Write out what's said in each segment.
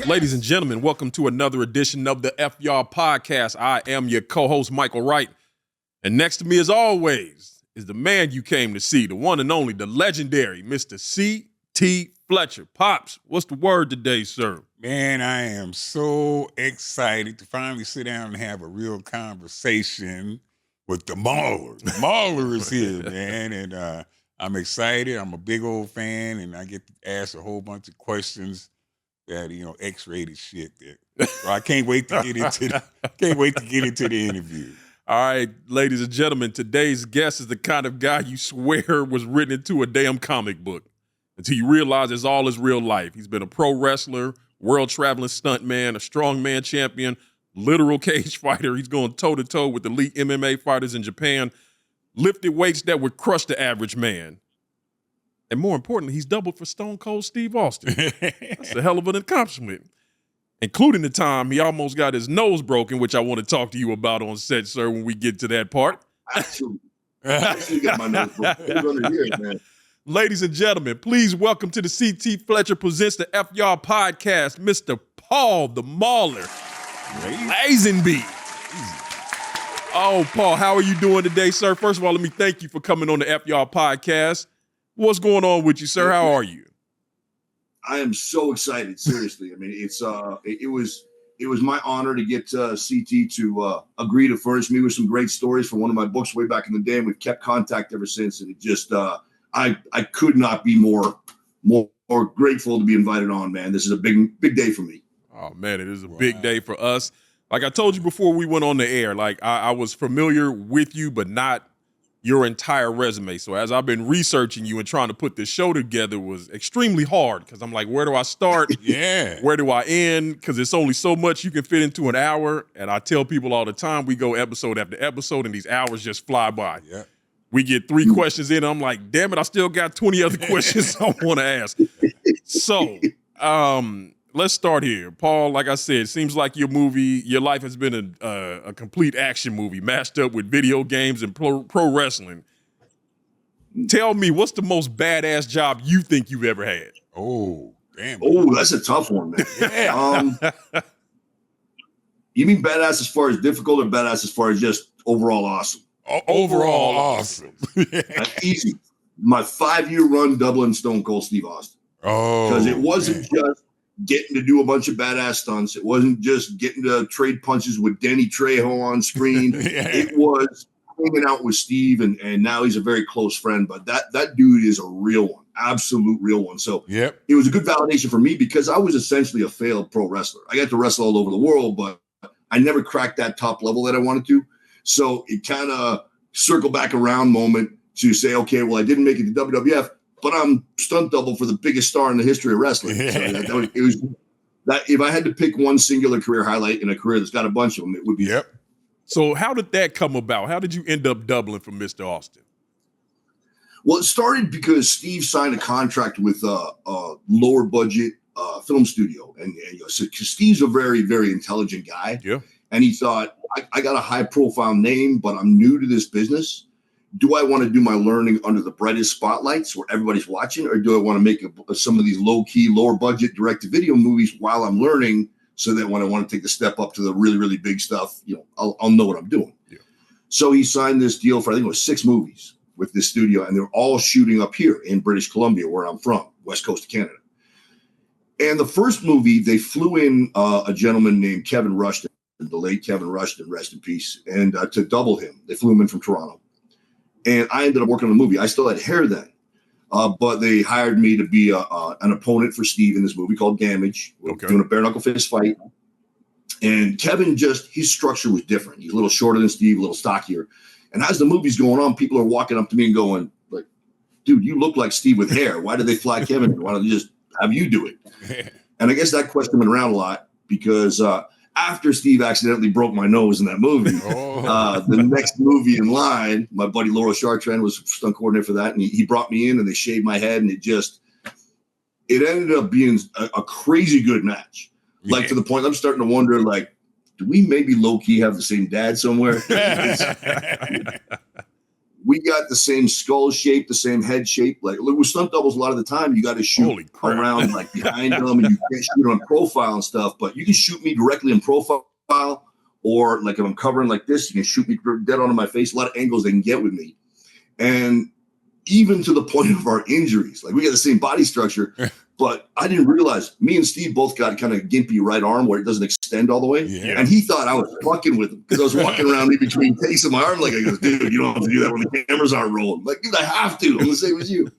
Ladies and gentlemen, welcome to another edition of the FYR Podcast. I am your co-host, Michael Wright. And next to me, as always, is the man you came to see, the one and only, the legendary Mr. C.T. Fletcher. Pops, what's the word today, sir? Man, I am so excited to finally sit down and have a real conversation with the Mauler. The Mauler is here, man, and I'm excited. I'm a big old fan, and I get to ask a whole bunch of questions that, X-rated shit. So I can't wait to get into the interview. All right, ladies and gentlemen, today's guest is the kind of guy you swear was written into a damn comic book until you realize it's all his real life. He's been a pro wrestler, world-traveling stuntman, a strongman champion, literal cage fighter. He's going toe-to-toe with elite MMA fighters in Japan, lifted weights that would crush the average man. And more importantly, he's doubled for Stone Cold Steve Austin. That's a hell of an accomplishment. Including the time he almost got his nose broken, which I want to talk to you about on set, sir, when we get to that part. Actually got my nose broken. Man. Ladies and gentlemen, please welcome to the C.T. Fletcher Presents the FYR Podcast, Mr. Paul the Mauler Lazenby. Oh, Paul, how are you doing today, sir? First of all, let me thank you for coming on the FYR Podcast. What's going on with you, sir? How are you? I am so excited. Seriously, I mean, it was my honor to get CT to agree to furnish me with some great stories for one of my books way back in the day, and we've kept contact ever since. And it just I could not be more grateful to be invited on, man. This is a big day for me. Oh man, it is a big day for us. Like I told you before we went on the air, like I was familiar with you, but not your entire resume. So as I've been researching you and trying to put this show together was extremely hard because I'm like, where do I start? Yeah. Where do I end? Because it's only so much you can fit into an hour. And I tell people all the time, we go episode after episode and these hours just fly by. Yeah. We get 3 questions in and I'm like, damn it, I still got 20 other questions I want to ask. So let's start here. Paul, like I said, it seems like your life has been a complete action movie mashed up with video games and pro wrestling. Tell me, what's the most badass job you think you've ever had? Oh, damn. Oh, that's a tough one, man. Yeah. You mean badass as far as difficult or badass as far as just overall awesome? Overall awesome. Easy. My 5-year run doubling Stone Cold Steve Austin. Oh, because it wasn't just getting to do a bunch of badass stunts. It wasn't just getting to trade punches with Danny Trejo on screen. Yeah. It was hanging out with Steve, and now he's a very close friend. But that dude is a real one, absolute real one. So yep. It was a good validation for me because I was essentially a failed pro wrestler. I got to wrestle all over the world, but I never cracked that top level that I wanted to. So it kind of circled back around moment to say, okay, well, I didn't make it to WWF, but I'm stunt double for the biggest star in the history of wrestling. So it was that if I had to pick one singular career highlight in a career that's got a bunch of them, it would be. Yep. So how did that come about? How did you end up doubling for Mr. Austin? Well, it started because Steve signed a contract with a lower budget film studio. And so Steve's a very, very intelligent guy. Yeah. And he thought, I got a high profile name, but I'm new to this business. Do I want to do my learning under the brightest spotlights where everybody's watching, or do I want to make some of these low-key, lower-budget direct-to-video movies while I'm learning, so that when I want to take the step up to the really, really big stuff, I'll know what I'm doing. Yeah. So he signed this deal for, I think it was 6 movies with this studio, and they're all shooting up here in British Columbia, where I'm from, west coast of Canada. And the first movie, they flew in a gentleman named Kevin Rushton, the late Kevin Rushton, rest in peace, and to double him. They flew him in from Toronto. And I ended up working on the movie. I still had hair then, but they hired me to be an opponent for Steve in this movie called Damage. We're doing a bare knuckle fist fight. And Kevin his structure was different. He's a little shorter than Steve, a little stockier. And as the movie's going on, people are walking up to me and going, like, dude, you look like Steve with hair. Why did they fly Kevin? Why don't they just have you do it? And I guess that question went around a lot because after Steve accidentally broke my nose in that movie, the next movie in line, my buddy Laurel Chartrand was stunt coordinator for that. And he brought me in and they shaved my head, and it ended up being a crazy good match. Yeah. Like to the point I'm starting to wonder, like, do we maybe low key have the same dad somewhere? we got the same skull shape, the same head shape. Like with stunt doubles, a lot of the time you got to shoot around like behind them, and you can't shoot on profile and stuff. But you can shoot me directly in profile, or like if I'm covering like this, you can shoot me dead onto my face. A lot of angles they can get with me, and even to the point of our injuries. Like we got the same body structure, but I didn't realize me and Steve both got kind of gimpy right arm where it doesn't extend all the way. Yeah. And he thought I was fucking with him because I was walking around in between takes of my arm. Like I goes, dude, you don't have to do that when the cameras aren't rolling. I'm like, dude, I have to. I'm the same as you.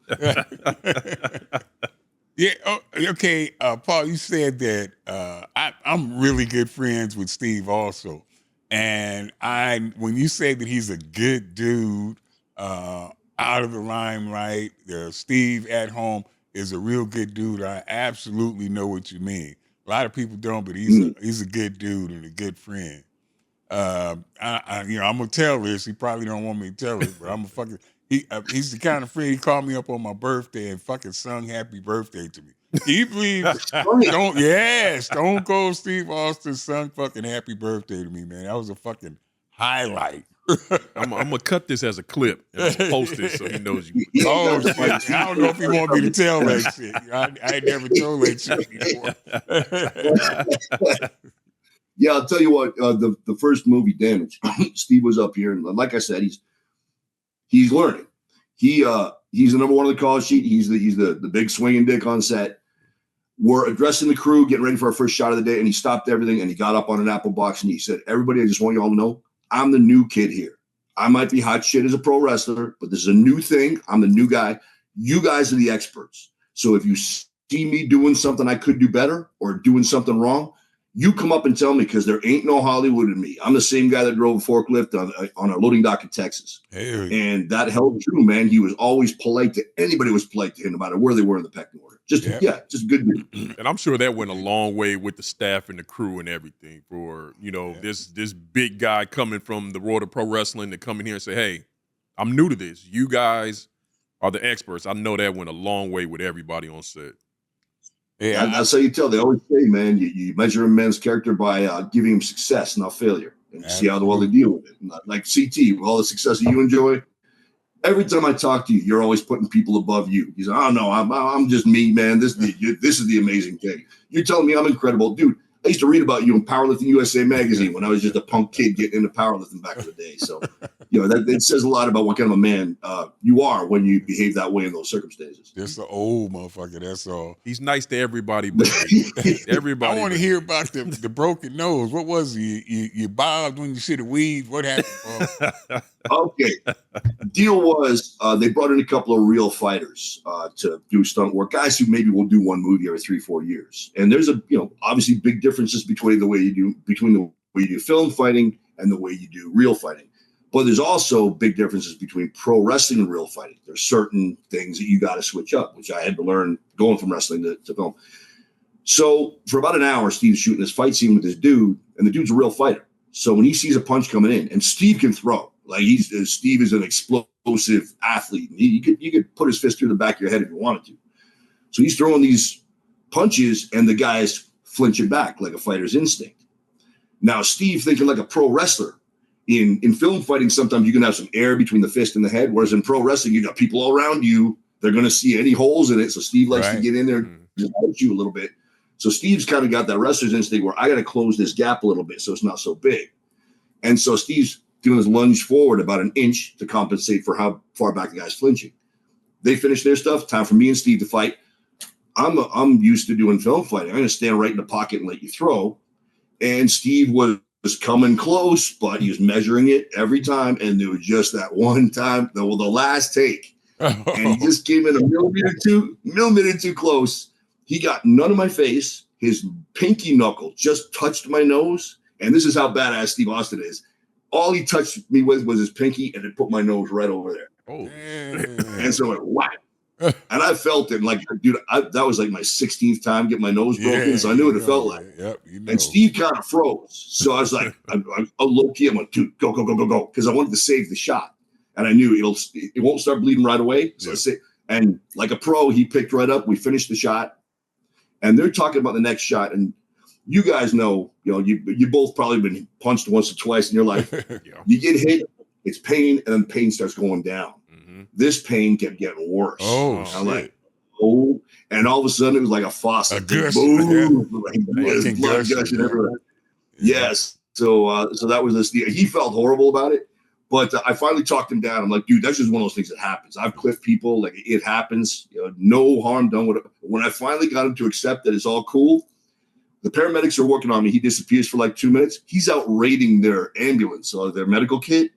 Yeah. Oh, okay. Paul, you said that I'm really good friends with Steve also. And when you say that he's a good dude, out of the limelight, Steve at home is a real good dude. I absolutely know what you mean. A lot of people don't, but he's a good dude and a good friend. I'm gonna tell this. He probably don't want me to tell it, but I'm a fucking. He's the kind of friend. He called me up on my birthday and fucking sung "Happy Birthday" to me. Can you believe? Stone Cold Steve Austin sung fucking "Happy Birthday" to me, man. That was a fucking highlight. I'm gonna cut this as a clip and post it so he knows you. Oh shit! I don't know if he want me to tell that shit. I never told that shit before. Yeah, I'll tell you what. The first movie, Damage, Steve was up here, and like I said, he's learning. He's the number one on the call sheet. He's the big swinging dick on set. We're addressing the crew, getting ready for our first shot of the day, and he stopped everything and he got up on an apple box and he said, "Everybody, I just want you all to know, I'm the new kid here. I might be hot shit as a pro wrestler, but this is a new thing. I'm the new guy. You guys are the experts. So if you see me doing something I could do better or doing something wrong, you come up and tell me because there ain't no Hollywood in me. I'm the same guy that drove a forklift on a loading dock in Texas." And that held true, man. He was always polite to anybody who was polite to him, no matter where they were in the pecking order. Just good dude. And I'm sure that went a long way with the staff and the crew and everything for, this big guy coming from the world of pro wrestling to come in here and say, "Hey, I'm new to this. You guys are the experts." I know that went a long way with everybody on set. Yeah, that's how you tell. They always say, man, you measure a man's character by giving him success, not failure, and see how well they deal with it. Not like CT, with all the success that you enjoy. Every time I talk to you, you're always putting people above you. He's like, "Oh no, I'm just me, man. This is the amazing thing. You're telling me I'm incredible, dude. I used to read about you in Powerlifting USA magazine when I was just a punk kid getting into powerlifting back in the day. So, that it says a lot about what kind of a man you are when you behave that way in those circumstances. That's the old motherfucker. That's all. He's nice to everybody, but everybody. I want to hear about the broken nose. What was it? You bobbed when you should have weaved. What happened? Okay. Deal was they brought in a couple of real fighters to do stunt work, guys who maybe will do one movie every 3-4 years. And there's obviously big differences between the way you do film fighting and the way you do real fighting. But there's also big differences between pro wrestling and real fighting. There's certain things that you got to switch up, which I had to learn going from wrestling to film. So for about an hour, Steve's shooting this fight scene with this dude, and the dude's a real fighter. So when he sees a punch coming in, and Steve can throw, like Steve is an explosive athlete. You could put his fist through the back of your head if you wanted to. So he's throwing these punches, and the guy's flinching back like a fighter's instinct. Now Steve, thinking like a pro wrestler, in film fighting, sometimes you can have some air between the fist and the head, whereas in pro wrestling, you got people all around you. They're going to see any holes in it. So Steve likes to get in there and just punch you a little bit. So Steve's kind of got that wrestler's instinct where I got to close this gap a little bit so it's not so big. And so Steve's doing his lunge forward about an inch to compensate for how far back the guy's flinching. They finish their stuff. Time for me and Steve to fight. I'm used to doing film fighting. I'm going to stand right in the pocket and let you throw. And Steve was coming close, but he was measuring it every time. And there was just that one time, the last take. And he just came in a millimeter too close. He got none of my face. His pinky knuckle just touched my nose. And this is how badass Steve Austin is. All he touched me with was his pinky, and it put my nose right over there. Oh, and so it whack. And I felt it like, dude, that was like my 16th time getting my nose broken. So I knew what it felt like. Yep, And Steve kind of froze. So I was like, I'm low key. I'm like, dude, go. Because I wanted to save the shot. And I knew it won't start bleeding right away. So and like a pro, he picked right up. We finished the shot. And they're talking about the next shot. And you guys know, you both probably been punched once or twice in your life. You get hit It's pain, and then pain starts going down. Mm-hmm. This pain kept getting worse. Oh, I'm shit. like, oh, and all of a sudden it was like a faucet. A gush, Boom. Like, Like there's blood concussion, gushing yeah. everywhere. Yeah. Yes. So that was this. He felt horrible about it, but I finally talked him down. I'm like, dude, that's just one of those things that happens. I've clipped people. Like, it happens. You know, no harm done with it. When I finally got him to accept that it's all cool, the paramedics are working on me. He disappears for like 2 minutes. He's out raiding their ambulance or their medical kit.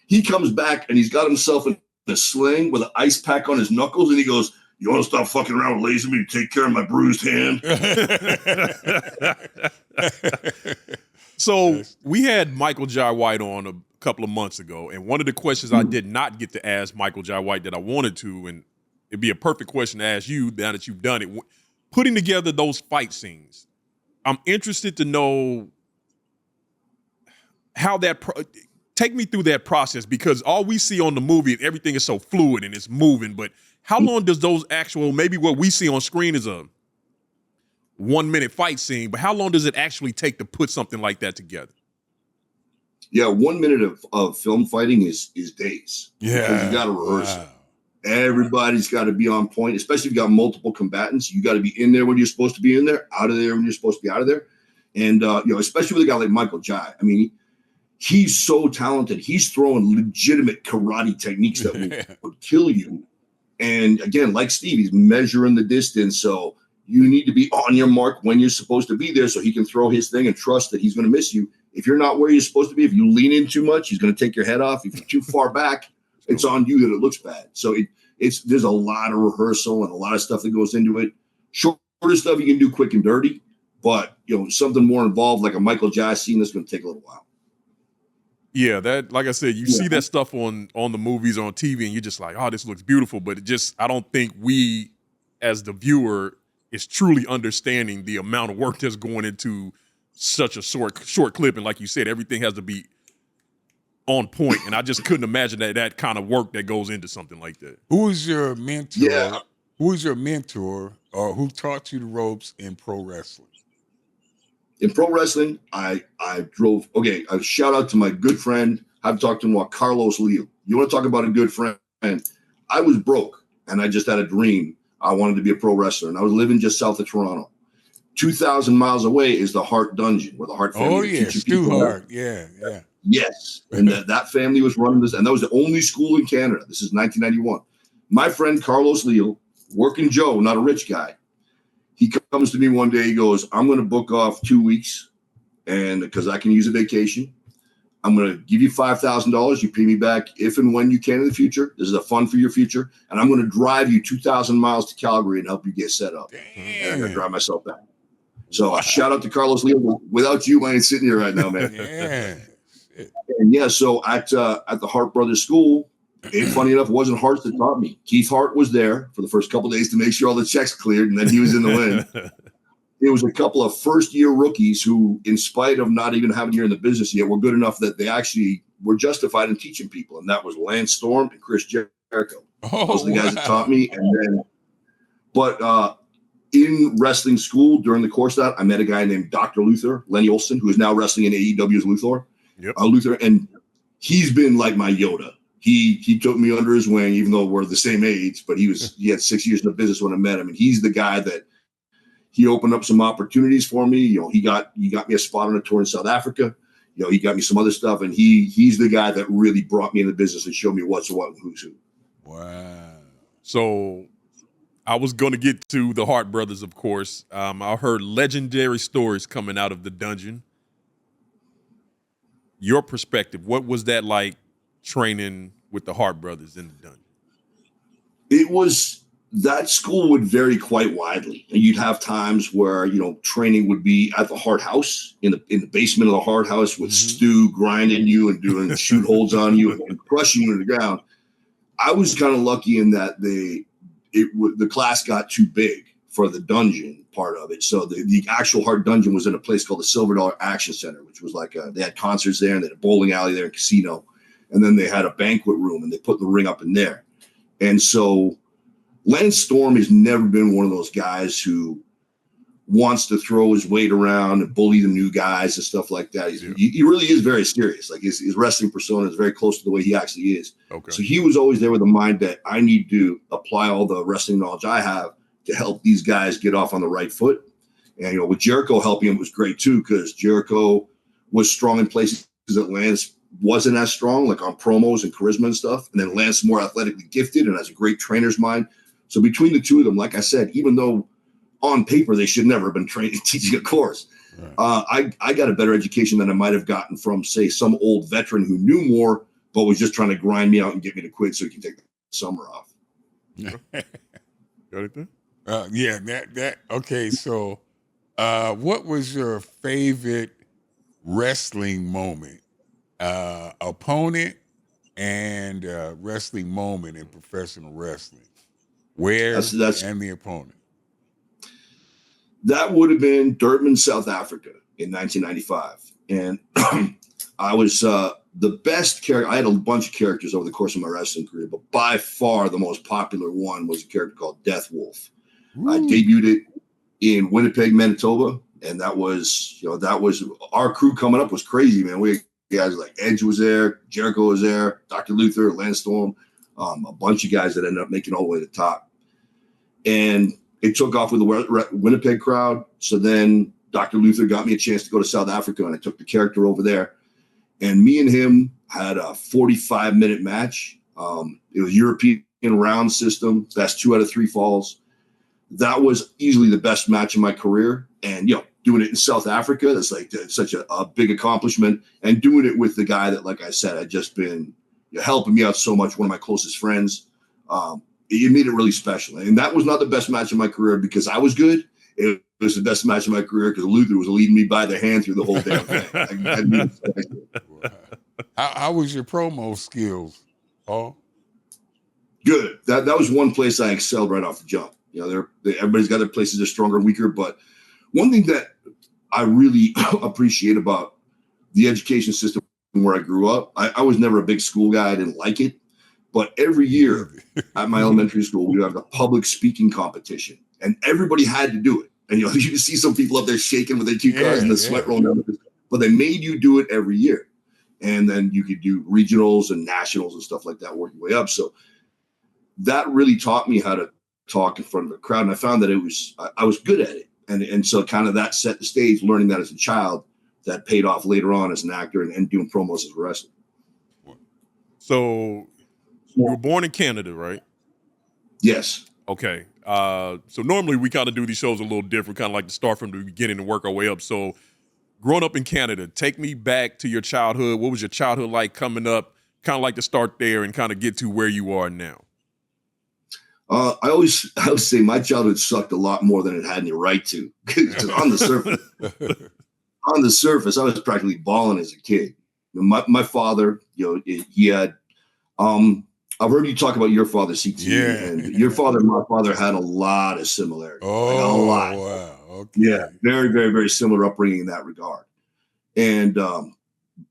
He comes back and he's got himself in a sling with an ice pack on his knuckles, and he goes, "You want to stop fucking around with Lazenby to take care of my bruised hand?" So we had Michael Jai White on a couple of months ago, and one of the questions I did not get to ask Michael Jai White that I wanted to, and it'd be a perfect question to ask you now that you've done it, putting together those fight scenes. I'm interested to know how take me through that process, because all we see on the movie, everything is so fluid and it's moving, but how long does those maybe what we see on screen is a 1 minute fight scene, but how long does it actually take to put something like that together? Yeah, 1 minute of film fighting is days. Yeah. Because you got to rehearse it. Everybody's got to be on point, especially if you got multiple combatants. You got to be in there when you're supposed to be in there, out of there when you're supposed to be out of there. And, especially with a guy like Michael Jai. I mean, he's so talented. He's throwing legitimate karate techniques that would kill you. And again, like Steve, he's measuring the distance. So you need to be on your mark when you're supposed to be there so he can throw his thing and trust that he's going to miss you. If you're not where you're supposed to be, if you lean in too much, he's going to take your head off. If you're too far back, it's on you that it looks bad. So there's a lot of rehearsal and a lot of stuff that goes into it. Shorter stuff you can do quick and dirty, but something more involved like a Michael Jai scene that's going to take a little while. Yeah, that, like I said, you see that stuff on the movies, on TV, and you're just like, oh, this looks beautiful. But I don't think we, as the viewer, is truly understanding the amount of work that's going into such a short clip. And like you said, everything has to be on point. And I just couldn't imagine that kind of work that goes into something like that. Who is your mentor? Yeah. Who is your mentor, or who taught you the ropes in pro wrestling? In pro wrestling, I drove. Okay, a shout out to my good friend. I've talked to him about Carlos Leo. You want to talk about a good friend? I was broke, and I just had a dream. I wanted to be a pro wrestler, and I was living just south of Toronto. 2,000 miles away is the Hart Dungeon, where the Hart family. Oh yeah, Stu Hart. Yeah. Yes, and that family was running this, and that was the only school in Canada. This is 1991. My friend Carlos Leo, working Joe, not a rich guy. He comes to me one day. He goes, "I'm going to book off 2 weeks, and because I can use a vacation, I'm going to give you $5,000. You pay me back if and when you can in the future. This is a fund for your future, and I'm going to drive you 2,000 miles to Calgary and help you get set up. Damn. And I'm going to drive myself back." So shout out to Carlos Leo. Without you, I ain't sitting here right now, man. Yeah. And yeah, so at the Hart Brothers School, funny enough, it wasn't Hart that taught me. Keith Hart was there for the first couple of days to make sure all the checks cleared, and then he was in the win. It was a couple of first-year rookies who, in spite of not even having a year in the business yet, were good enough that they actually were justified in teaching people, and that was Lance Storm and Chris Jericho. Those are the guys that taught me. But in wrestling school, during the course of that, I met a guy named Dr. Luther, Lenny Olson, who is now wrestling in AEW's Luther. Yep. Luther, and he's been like my Yoda. He took me under his wing, even though we're the same age, but he had 6 years in the business when I met him. And he's the guy that he opened up some opportunities for me. He got me a spot on a tour in South Africa. He got me some other stuff. And he's the guy that really brought me in the business and showed me what's what and who's who. Wow. So I was going to get to the Hart brothers, of course. I heard legendary stories coming out of the dungeon. Your perspective, what was that like training with the Hart brothers in the dungeon? That school would vary quite widely. And you'd have times where, training would be at the Hart house, in the basement of the Hart house with Stu grinding you and doing shoot holds on you and crushing you to the ground. I was kind of lucky in that the class got too big for the dungeon part of it. So the actual Hart dungeon was in a place called the Silver Dollar Action Center, which was like they had concerts there, and they had a bowling alley there, and casino. And then they had a banquet room, and they put the ring up in there. And so Lance Storm has never been one of those guys who wants to throw his weight around and bully the new guys and stuff like that. He really is very serious. Like his wrestling persona is very close to the way he actually is. Okay. So he was always there with the mind that I need to apply all the wrestling knowledge I have to help these guys get off on the right foot. And, you know, with Jericho helping him was great too, because Jericho was strong in places that Lance wasn't as strong, like on promos and charisma and stuff. And then Lance more athletically gifted and has a great trainer's mind. So between the two of them, like I said, even though on paper they should never have been trained teaching a course, right. I got a better education than I might have gotten from, say, some old veteran who knew more but was just trying to grind me out and get me to quit so he can take the summer off. Got it there? Yeah, that okay. So, what was your favorite wrestling moment, opponent, and wrestling moment in professional wrestling? Where that's and the opponent? That would have been Durban, South Africa in 1995. And I was the best character. I had a bunch of characters over the course of my wrestling career, but by far the most popular one was a character called Death Wolf. Ooh. I debuted it in Winnipeg, Manitoba. And that was our crew coming up was crazy, man. We had guys like Edge was there, Jericho was there, Dr. Luther, Lance Storm, a bunch of guys that ended up making all the way to the top. And it took off with the Winnipeg crowd. So then Dr. Luther got me a chance to go to South Africa, and I took the character over there. And me and him had a 45-minute match. It was European round system, best 2 out of 3 falls. That was easily the best match in my career. And, you know, doing it in South Africa, that's like such a big accomplishment. And doing it with the guy that, like I said, had just been helping me out so much, one of my closest friends. It made it really special. And that was not the best match of my career because I was good. It was the best match of my career because Luther was leading me by the hand through the whole damn thing. How was your promo skills, Paul? Good. That was one place I excelled right off the jump. You know, everybody's got their places they're stronger and weaker. But one thing that I really appreciate about the education system where I grew up, I was never a big school guy. I didn't like it. But every year at my elementary school, we would have the public speaking competition, and everybody had to do it. And you can see some people up there shaking with their cue cards and the sweat rolling down. But they made you do it every year, and then you could do regionals and nationals and stuff like that, working your way up. So that really taught me how to talk in front of a crowd, and I found that I was good at it, and so kind of that set the stage. Learning that as a child, that paid off later on as an actor and doing promos as a wrestler. So. You were born in Canada, right? Yes. Okay. So normally we kind of do these shows a little different, kind of like to start from the beginning and work our way up. So growing up in Canada, take me back to your childhood. What was your childhood like coming up? Kind of like to start there and kind of get to where you are now. I would say my childhood sucked a lot more than it had any right to. on the surface, I was practically balling as a kid. My father, he had. I've heard you talk about your father, CT, and your father and my father had a lot of similarities. Oh, like a lot. Wow. Okay. Yeah, very, very, very similar upbringing in that regard. And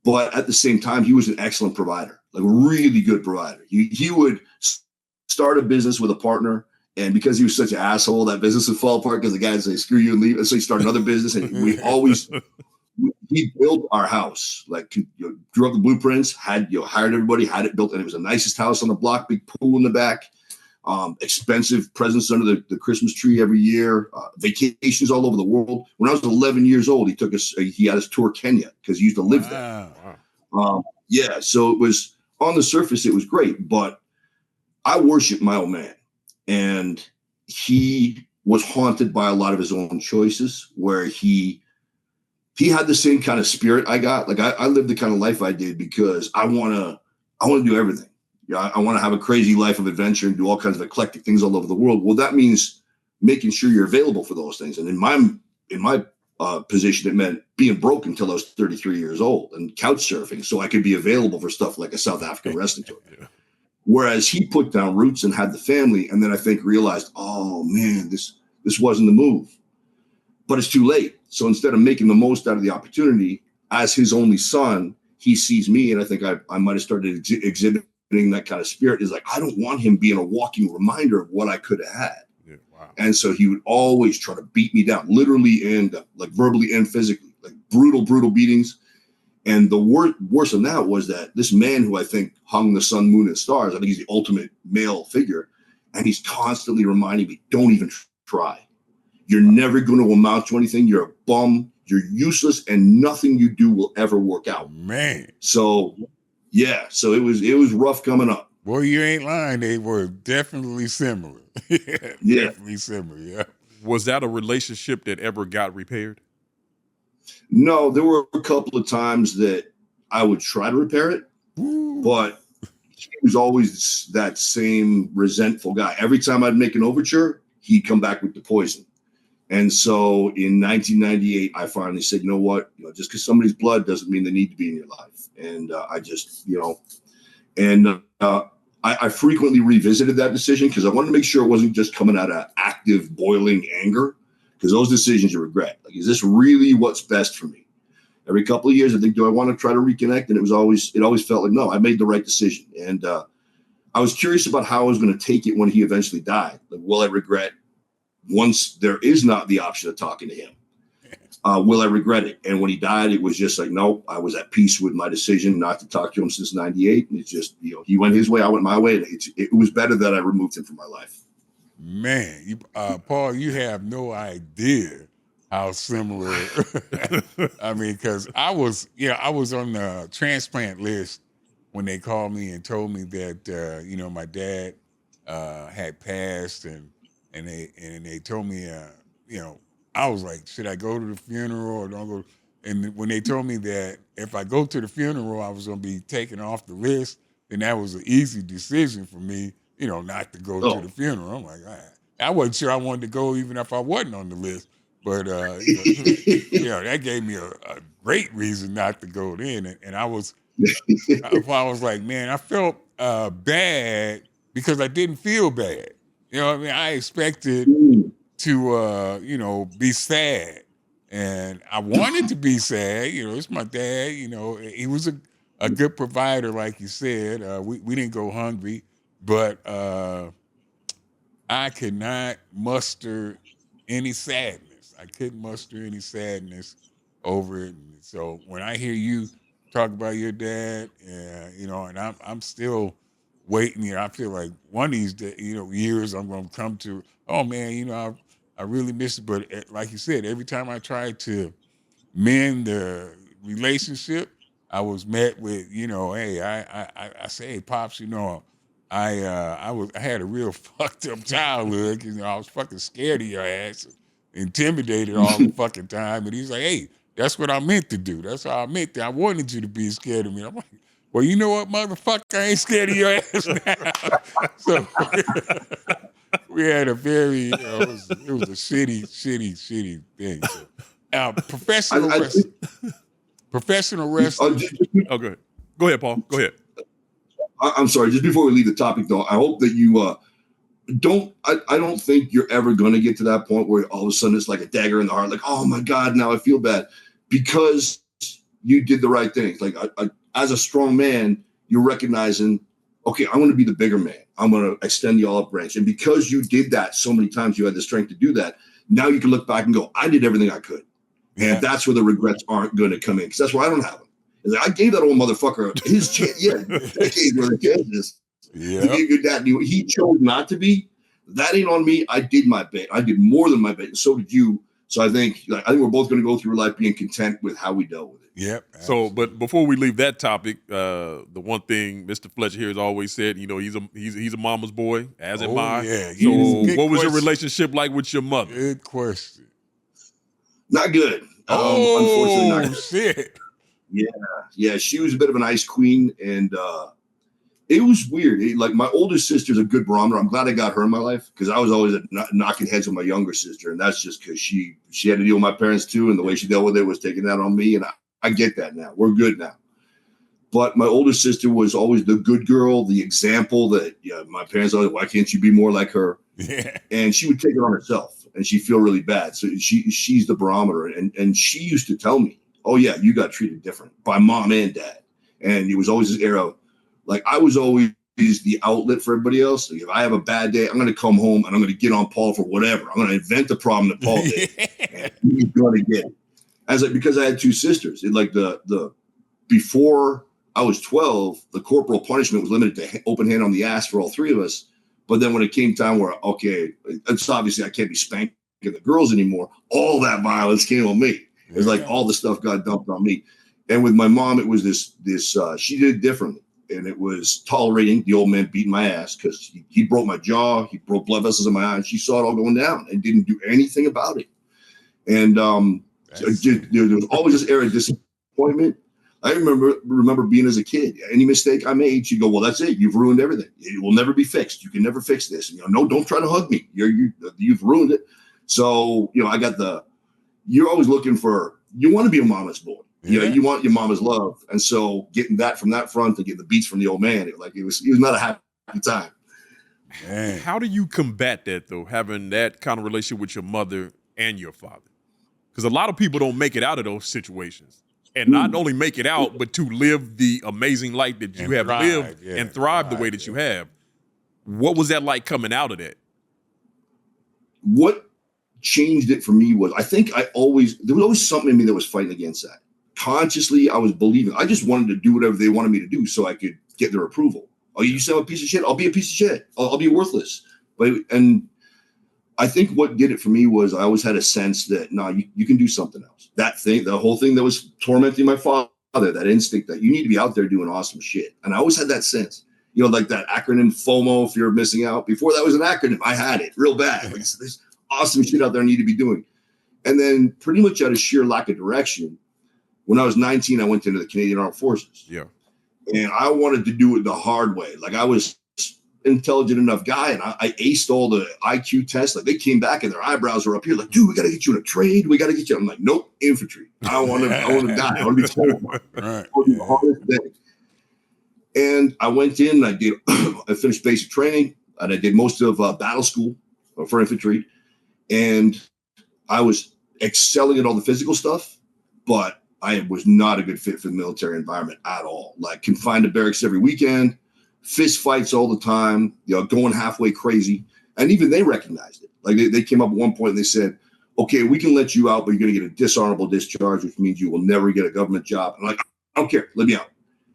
but at the same time, he was an excellent provider, like a really good provider. He would start a business with a partner, and because he was such an asshole, that business would fall apart because the guy would say, "Screw you," and leave. And so he started another business, and he built our house, like drew up the blueprints, had hired everybody, had it built, and it was the nicest house on the block, big pool in the back, expensive presents under the Christmas tree every year, vacations all over the world. When I was 11 years old, he had us tour Kenya because he used to live there. Wow. So it was, on the surface, it was great, but I worshiped my old man, and he was haunted by a lot of his own choices where he had the same kind of spirit I got. Like I lived the kind of life I did because I want to do everything. I want to have a crazy life of adventure and do all kinds of eclectic things all over the world. Well, that means making sure you're available for those things. And in my position, it meant being broke until I was 33 years old and couch surfing so I could be available for stuff like a South African wrestling tour. Yeah. Whereas he put down roots and had the family, and then I think realized, oh man, this wasn't the move. But it's too late. So instead of making the most out of the opportunity, as his only son, he sees me, and I think I might have started exhibiting that kind of spirit. Is like, I don't want him being a walking reminder of what I could have had. Yeah, wow. And so he would always try to beat me down, literally and like verbally and physically, like brutal beatings. And the worse than that was that this man who I think hung the sun, moon, and stars, I think he's the ultimate male figure. And he's constantly reminding me, don't even try. You're never going to amount to anything. You're a bum. You're useless, and nothing you do will ever work out. Man. So, yeah. So it was rough coming up. Boy, you ain't lying. They were definitely similar. Yeah. Definitely similar, yeah. Was that a relationship that ever got repaired? No, there were a couple of times that I would try to repair it, but he was always that same resentful guy. Every time I'd make an overture, he'd come back with the poison. And so in 1998, I finally said, you know what? Just because somebody's blood doesn't mean they need to be in your life. And I just, I frequently revisited that decision because I wanted to make sure it wasn't just coming out of active, boiling anger, because those decisions you regret. Like, is this really what's best for me? Every couple of years, I think, do I want to try to reconnect? And it always felt like, no, I made the right decision. And I was curious about how I was going to take it when he eventually died. Like, will I regret once there is not the option of talking to him? Will I regret it? And when he died, it was just like, no, I was at peace with my decision not to talk to him since 98. And it's just, he went his way, I went my way. It was better that I removed him from my life. Man, Paul, you have no idea how similar. I mean, because I was on the transplant list when they called me and told me that my dad had passed, and they told me I was like, should I go to the funeral or don't go? And when they told me that if I go to the funeral, I was going to be taken off the list, then that was an easy decision for me, not to go to the funeral. I'm like, I wasn't sure I wanted to go even if I wasn't on the list. But, that gave me a great reason not to go then. And I was like, man, I felt bad because I didn't feel bad. I expected to, be sad. And I wanted to be sad. It's my dad. He was a good provider, like you said. We didn't go hungry, but I could not muster any sadness. I couldn't muster any sadness over it. And so when I hear you talk about your dad, and I'm still waiting. I feel like one of these years I'm going to come to, oh man, I really miss it. But like you said, every time I tried to mend the relationship, I was met with, hey, I say, hey, Pops, I had a real fucked up childhood because I was fucking scared of your ass, intimidated all the fucking time. And he's like, hey, that's what I meant to do. That's how I meant to. I wanted you to be scared of me. I'm like, well, you know what, motherfucker, I ain't scared of your ass now. So we had a very, it was a shitty thing. So, professional wrestling. Oh, go ahead. Go ahead, Paul. Go ahead. I'm sorry. Just before we leave the topic, though, I hope that you don't. I don't think you're ever going to get to that point where all of a sudden it's like a dagger in the heart. Like, oh my God, now I feel bad because you did the right things. Like, as a strong man, you're recognizing, okay, I want to be the bigger man. I'm going to extend the olive branch, and because you did that so many times, you had the strength to do that. Now you can look back and go, I did everything I could, and that's where the regrets aren't going to come in because that's where I don't have them. It's like, I gave that old motherfucker his chance. Yeah, decades worth of chances. Yeah, you gave your dad. He chose not to be. That ain't on me. I did my bit. I did more than my bit, and so did you. So I think we're both going to go through life being content with how we dealt with it. Yep. Absolutely. So, but before we leave that topic, the one thing Mr. Fletcher here has always said, he's a mama's boy, as am I. Yeah. So, what was your relationship like with your mother? Good question. Not good. Unfortunately, not good. Shit. Yeah. She was a bit of an ice queen, and it was weird. Like, my older sister's a good barometer. I'm glad I got her in my life because I was always knocking heads with my younger sister, and that's just because she had to deal with my parents too, and the way she dealt with it was taking that on me. And I get that now. We're good now. But my older sister was always the good girl, the example that my parents always, why can't you be more like her? Yeah. And she would take it on herself, and she'd feel really bad. So she's the barometer, and she used to tell me, oh yeah, you got treated different by mom and dad, and it was always this era of, like, I was always the outlet for everybody else. Like if I have a bad day, I'm going to come home and I'm going to get on Paul for whatever. I'm going to invent the problem that Paul did, and he's going to get it. As like, because I had two sisters, the before I was 12, the corporal punishment was limited to open hand on the ass for all three of us. But then when it came time where, okay, it's obviously I can't be spanking the girls anymore, all that violence came on me. It was like all the stuff got dumped on me. And with my mom, it was this she did it differently. And it was tolerating the old man beating my ass because he broke my jaw, he broke blood vessels in my eye, and she saw it all going down and didn't do anything about it. And there was always this air of disappointment. I remember being as a kid, any mistake I made, she'd go, well, that's it. You've ruined everything. It will never be fixed. You can never fix this. No, don't try to hug me. You've ruined it. So, I got you're always looking you want to be a mama's boy. You want your mama's love. And so getting that from that front and getting the beats from the old man, it was not a happy time. Man. How do you combat that though, having that kind of relationship with your mother and your father? Because a lot of people don't make it out of those situations. And not only make it out, but to live the amazing life that you have lived and thrive the way that you have. What was that like coming out of that? What changed it for me was, I think there was always something in me that was fighting against that. Consciously, I was believing. I just wanted to do whatever they wanted me to do so I could get their approval. Oh, you say I'm a piece of shit? I'll be a piece of shit. I'll be worthless. And I think what did it for me was I always had a sense that, no, you can do something else. The whole thing that was tormenting my father, that instinct that you need to be out there doing awesome shit. And I always had that sense, like that acronym FOMO, fear of missing out. Before that was an acronym, I had it real bad. Like, there's awesome shit out there I need to be doing. And then pretty much out of sheer lack of direction, when I was 19, I went into the Canadian Armed Forces. Yeah. And I wanted to do it the hard way. Like I was intelligent enough guy, and I aced all the IQ tests. Like they came back and their eyebrows were up here. Like, dude, we got to get you in a trade. We got to get you. I'm like, nope, infantry. I want to die. I want to be told. Right. The hardest thing. And I went in. I did. I finished basic training, and I did most of battle school for infantry. And I was excelling at all the physical stuff, but I was not a good fit for the military environment at all. Like confined to barracks every weekend, fist fights all the time, going halfway crazy. And even they recognized it. Like they came up at one point and they said, okay, we can let you out, but you're going to get a dishonorable discharge, which means you will never get a government job. I'm like, I don't care. Let me out.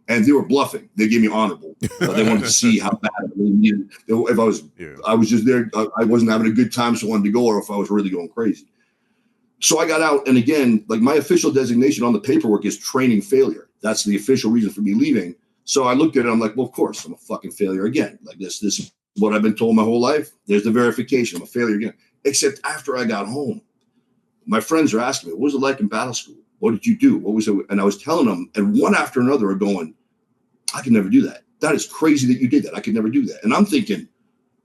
And they were bluffing. They gave me honorable. They wanted to see how bad I really needed. If I was just there, I wasn't having a good time, so I wanted to go, or if I was really going crazy. So I got out, and again, like my official designation on the paperwork is training failure. That's the official reason for me leaving. So I looked at it, I'm like, well, of course, I'm a fucking failure again. Like this is what I've been told my whole life. There's the verification. I'm a failure again. Except after I got home, my friends are asking me, what was it like in battle school? What did you do? What was it? And I was telling them, and one after another are going, I could never do that. That is crazy that you did that. I could never do that. And I'm thinking,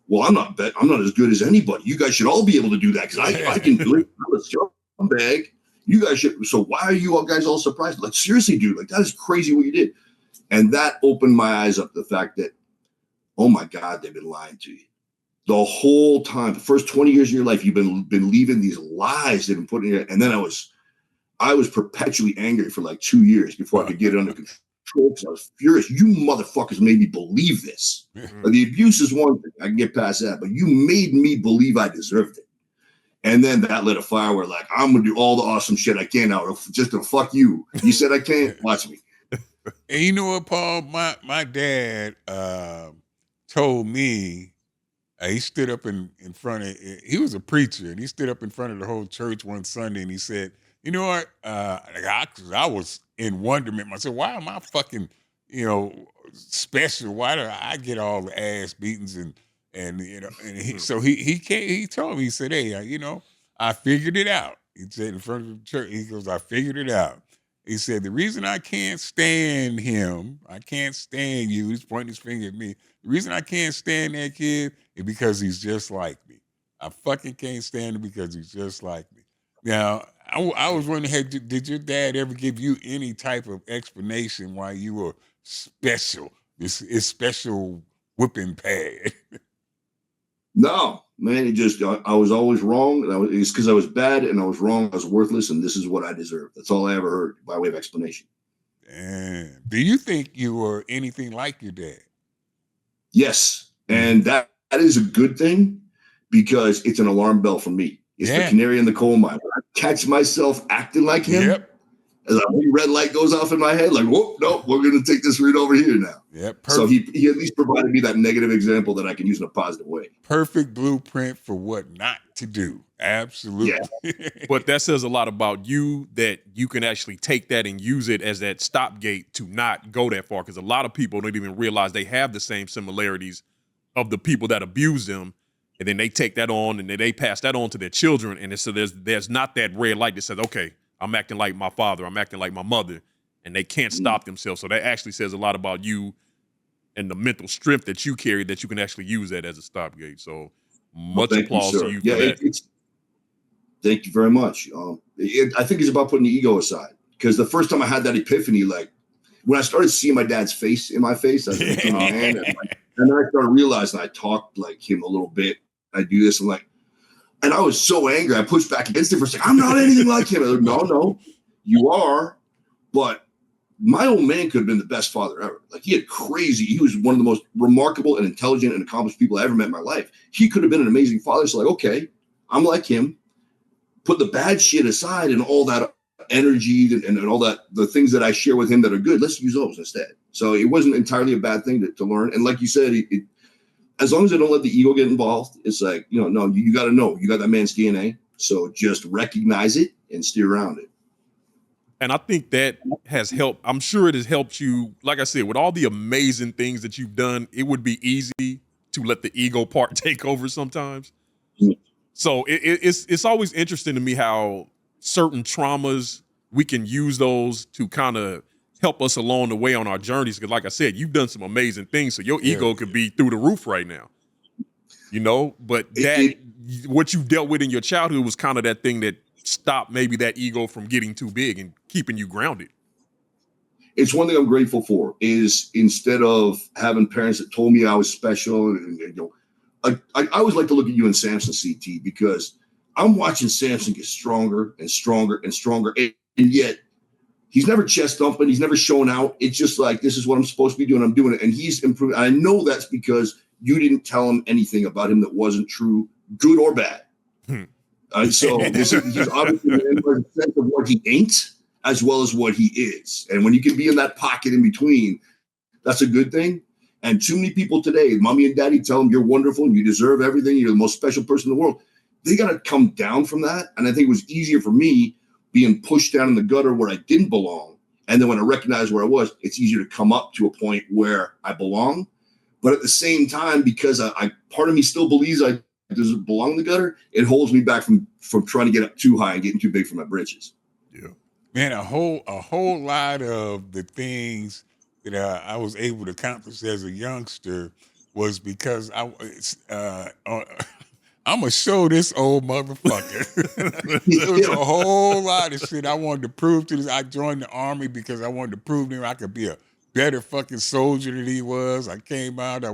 well, I'm not as good as anybody. You guys should all be able to do that because I can do it. I'm a scumbag. You guys should. So why are you all guys all surprised? Like, seriously, dude, like that is crazy what you did. And that opened my eyes up to the fact that, oh my God, they've been lying to you. The whole time, the first 20 years of your life, you've been believing these lies they've been putting in it. And then I was perpetually angry for like 2 years before I could get it under control. Because I was furious. You motherfuckers made me believe this. The abuse is one thing. I can get past that. But you made me believe I deserved it. And then that lit a fire where like, I'm going to do all the awesome shit I can now just to fuck you. You said I can't? Watch me. And you know what, Paul? My dad told me, he stood up in front of, he was a preacher, and he stood up in front of the whole church one Sunday, and he said, you know what? I was in wonderment myself. Why am I fucking, special? Why do I get all the ass beatings and so he told me, he said, hey, I figured it out. He said in front of the church, he goes, I figured it out. He said, the reason I can't stand him, I can't stand you, he's pointing his finger at me. The reason I can't stand that kid is because he's just like me. I fucking can't stand him because he's just like me. Now, I was wondering, hey, did your dad ever give you any type of explanation why you were special, this special whipping pad? No, man, I was always wrong. It's because I was bad and I was wrong. I was worthless, and this is what I deserve. That's all I ever heard by way of explanation. Damn. Do you think you were anything like your dad? Yes. And that is a good thing because it's an alarm bell for me. It's the canary in the coal mine. When I catch myself acting like him, as a red light goes off in my head, like, whoop, nope, we're going to take this route over here now. So he at least provided me that negative example that I can use in a positive way. Perfect blueprint for what not to do. Absolutely. Yeah. But that says a lot about you, that you can actually take that and use it as that stopgate to not go that far. Because a lot of people don't even realize they have the same similarities of the people that abuse them. And then they take that on and then they pass that on to their children. And so there's not that red light that says, okay, I'm acting like my father, I'm acting like my mother, and they can't stop themselves. So that actually says a lot about you and the mental strength that you carry, that you can actually use that as a stopgate. So much applause to you for that. Thank you very much. I think it's about putting the ego aside, because the first time I had that epiphany, like when I started seeing my dad's face in my face as a young man, and then I started realizing I talked like him a little bit. I do this and I was so angry. I pushed back against it for a second. I'm not anything like him. I was like, no, you are. But my old man could have been the best father ever. Like he was one of the most remarkable and intelligent and accomplished people I ever met in my life. He could have been an amazing father. So like, okay, I'm like him. Put the bad shit aside and all that energy and all that, the things that I share with him that are good, let's use those instead. So it wasn't entirely a bad thing to learn. And like you said, as long as I don't let the ego get involved, it's like, no, you got to know, you got that man's DNA. So just recognize it and steer around it. And I think that has helped. I'm sure it has helped you. Like I said, with all the amazing things that you've done, it would be easy to let the ego part take over sometimes. So it's always interesting to me how certain traumas, we can use those to kind of help us along the way on our journeys. Because like I said, you've done some amazing things. So your ego could be through the roof right now, but what you dealt with in your childhood was kind of that thing that stopped maybe that ego from getting too big and keeping you grounded. It's one thing I'm grateful for is instead of having parents that told me I was special, I always like to look at you and Samson, CT, because I'm watching Samson get stronger and stronger and stronger. And yet he's never chest thumping. He's never shown out. It's just like, this is what I'm supposed to be doing. I'm doing it. And he's improving. I know that's because you didn't tell him anything about him that wasn't true, good or bad. So he's obviously in the sense of what he ain't as well as what he is. And when you can be in that pocket in between, that's a good thing. And too many people today, mommy and daddy tell them you're wonderful and you deserve everything. You're the most special person in the world. They got to come down from that. And I think it was easier for me being pushed down in the gutter where I didn't belong. And then when I recognized where I was, it's easier to come up to a point where I belong. But at the same time, because I part of me still believes I doesn't belong in the gutter, it holds me back from trying to get up too high and getting too big for my britches. Yeah, man, a whole lot of the things that I was able to accomplish as a youngster was because I'm gonna show this old motherfucker. There was a whole lot of shit I wanted to prove to this. I joined the Army because I wanted to prove to him I could be a better fucking soldier than he was. I came out. I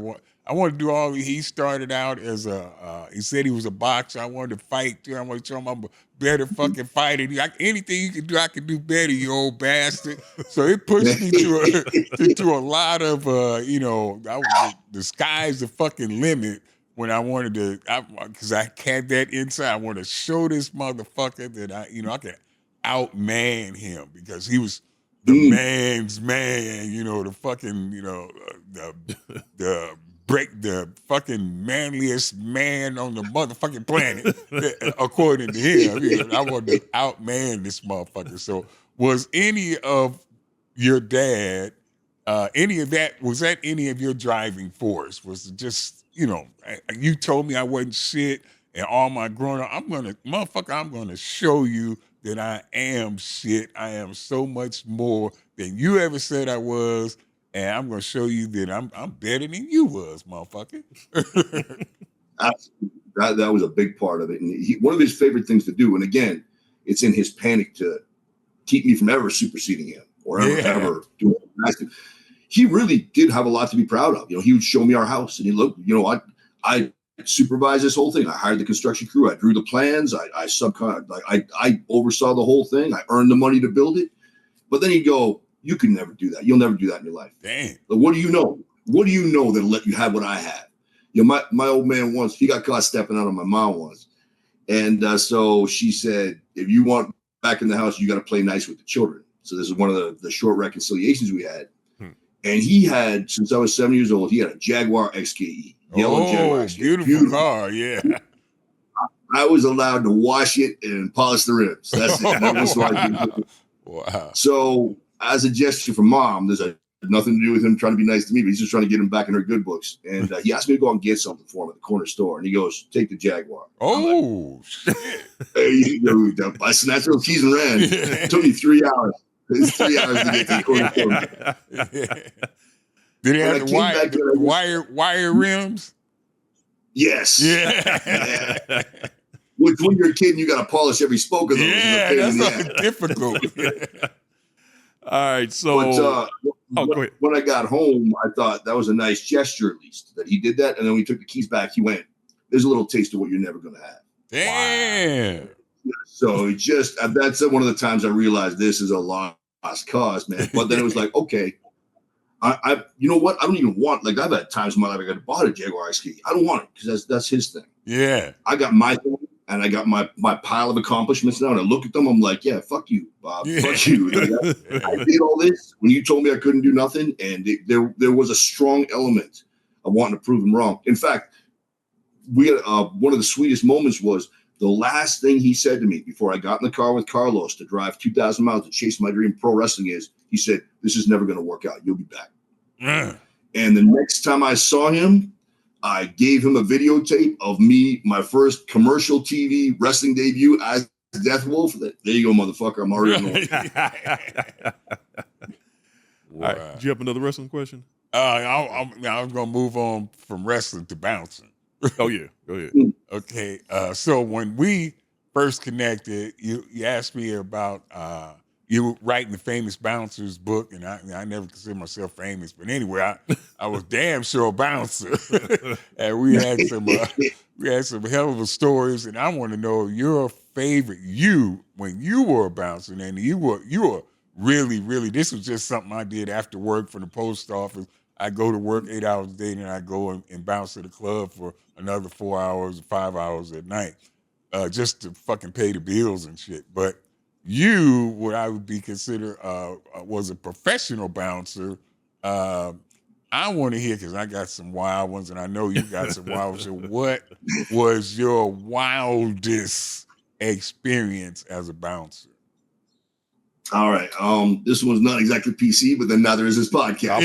wanted to do all. He started out as he said he was a boxer. I wanted to fight too. I wanted to show him I'm a better fucking fighter. Anything you can do, I can do better, you old bastard. So it pushed me to a lot of, the sky's the fucking limit when I wanted to, because I had that inside. I wanted to show this motherfucker that I could outman him because he was the man's man, the fucking, the fucking manliest man on the motherfucking planet, according to him. I wanted to outman this motherfucker. So was any of your dad, was that any of your driving force? Was it just, you told me I wasn't shit and all my growing up, I'm going to show you that I am shit. I am so much more than you ever said I was. And I'm going to show you that I'm better than you was, motherfucker. Absolutely. That was a big part of it. And one of his favorite things to do, and again, it's in his panic to keep me from ever superseding him or ever doing it. He really did have a lot to be proud of. He would show me our house and he looked, I supervised this whole thing. I hired the construction crew. I drew the plans. I oversaw the whole thing. I earned the money to build it. But then he'd go, you can never do that. You'll never do that in your life. Damn. But what do you know? what do you know that'll let you have what I have? You know, my old man once, he got caught stepping out on my mom once. And so she said, if you want back in the house, you got to play nice with the children. So this is one of the short reconciliations we had. And he had, since I was 7 years old, he had a Jaguar XKE. Yellow Jaguar XKE. Beautiful car, yeah. I was allowed to wash it and polish the rims. That's it. That was what I did. Wow. So as a gesture from mom, there's nothing to do with him trying to be nice to me, but he's just trying to get him back in her good books. And he asked me to go out and get something for him at the corner store. And he goes, take the Jaguar. Oh, shit. Hey, I snatched those keys and ran. It took me 3 hours. It's 3 hours to get to the corner store. Did he have the wire rims? Yes. Yeah. Which when you're a kid, you got to polish every spoke of those. Yeah, that's difficult. All right, so but, when I got home, I thought that was a nice gesture, at least that he did that. And then when he took the keys back, he went, "There's a little taste of what you're never going to have." Damn. Wow. So it just that's one of the times I realized this is a lost cause, man. But then it was like, okay, I you know what? I don't even want, like, I've had times in my life I got bought a Jaguar XKE. I don't want it because that's his thing. Yeah. I got my thing. And I got my pile of accomplishments now, and I look at them. I'm like, yeah, fuck you, Bob. Yeah. Fuck you. Like, I did all this when you told me I couldn't do nothing, and there was a strong element of wanting to prove him wrong. In fact, we had one of the sweetest moments was the last thing he said to me before I got in the car with Carlos to drive 2,000 miles to chase my dream pro wrestling is, he said, "This is never going to work out. You'll be back." And the next time I saw him, I gave him a videotape of me, my first commercial TV wrestling debut as Death Wolf. There you go, motherfucker. I'm already on. All right. Do you have another wrestling question? I was going to move on from wrestling to bouncing. Oh, yeah. Go ahead. Okay. So when we first connected, you asked me about you were writing the Famous Bouncers book, and I never considered myself famous, but anyway, I was damn sure a bouncer, and we had some hell of a stories, and I want to know your favorite when you were a bouncer, and you were really, really. This was just something I did after work for the post office. I go to work 8 hours a day, and then I go and bounce at the club for another 4 hours, 5 hours at night, just to fucking pay the bills and shit, but. You, what I would be considered was a professional bouncer. I want to hear, because I got some wild ones, and I know you got some wild ones. So what was your wildest experience as a bouncer? All right. This one's not exactly PC, but then neither is this podcast.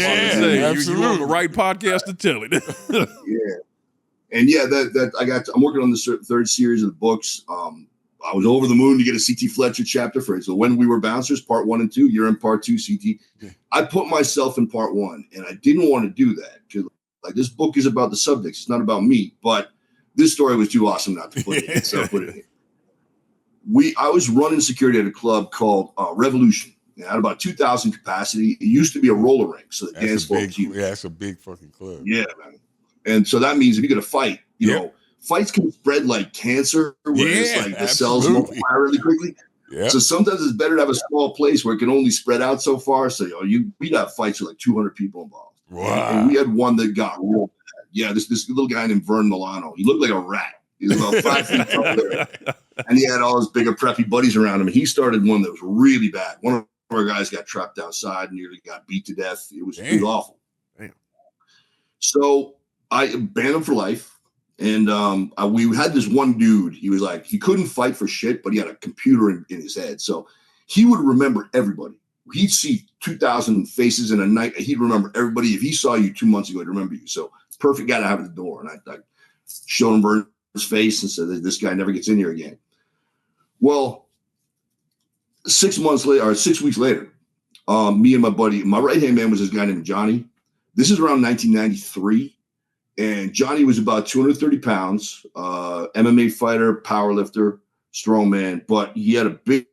You're on the right podcast to tell it. Yeah. And yeah, I'm working on the third series of the books. I was over the moon to get a CT Fletcher chapter for it. So when we were bouncers, part 1 and 2, you're in part 2, CT. Yeah. I put myself in part 1, and I didn't want to do that because, like, this book is about the subjects. It's not about me. But this story was too awesome not to put it in, so I put it in. I was running security at a club called Revolution. It had about 2,000 capacity. It used to be a roller rink, so the dance floor was huge. Yeah, that's a big fucking club. Yeah, man. And so that means if you're gonna fight, you know. Fights can spread like cancer, where it's like the cells multiply really quickly. Yeah. So sometimes it's better to have a small place where it can only spread out so far. So we'd have fights with like 200 people involved. Wow. And we had one that got real bad. Yeah, this little guy named Vern Milano. He looked like a rat. He was about 5 feet tall, and he had all his bigger preppy buddies around him. And he started one that was really bad. One of our guys got trapped outside and nearly got beat to death. It was awful. Damn. So I banned him for life. And we had this one dude. He was like, he couldn't fight for shit, but he had a computer in his head. So he would remember everybody. He'd see 2,000 faces in a night. And he'd remember everybody. If he saw you 2 months ago, he'd remember you. So perfect guy to have at the door. And I showed him Vern's face and said, this guy never gets in here again. Well, 6 weeks later, me and my buddy, my right-hand man was this guy named Johnny. This is around 1993. And Johnny was about 230 pounds, MMA fighter, powerlifter, strongman, but he had a big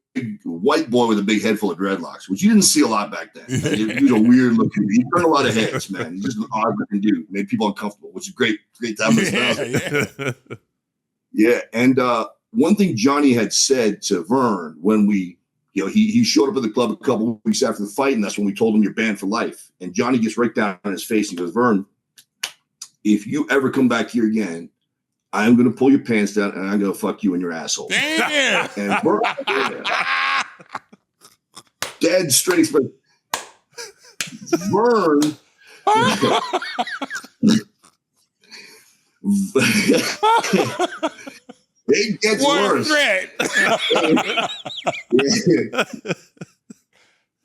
white boy with a big head full of dreadlocks, which you didn't see a lot back then. He was a weird looking, he turned a lot of heads, man. He's just an odd looking dude, made people uncomfortable, which is great time to style. Yeah. And one thing Johnny had said to Vern when we he showed up at the club a couple of weeks after the fight, and that's when we told him you're banned for life. And Johnny gets right down on his face and goes, Vern, if you ever come back here again, I'm going to pull your pants down and I'm going to fuck you in your asshole. Damn. And Vern, dead straight expression. Vern. It gets worse.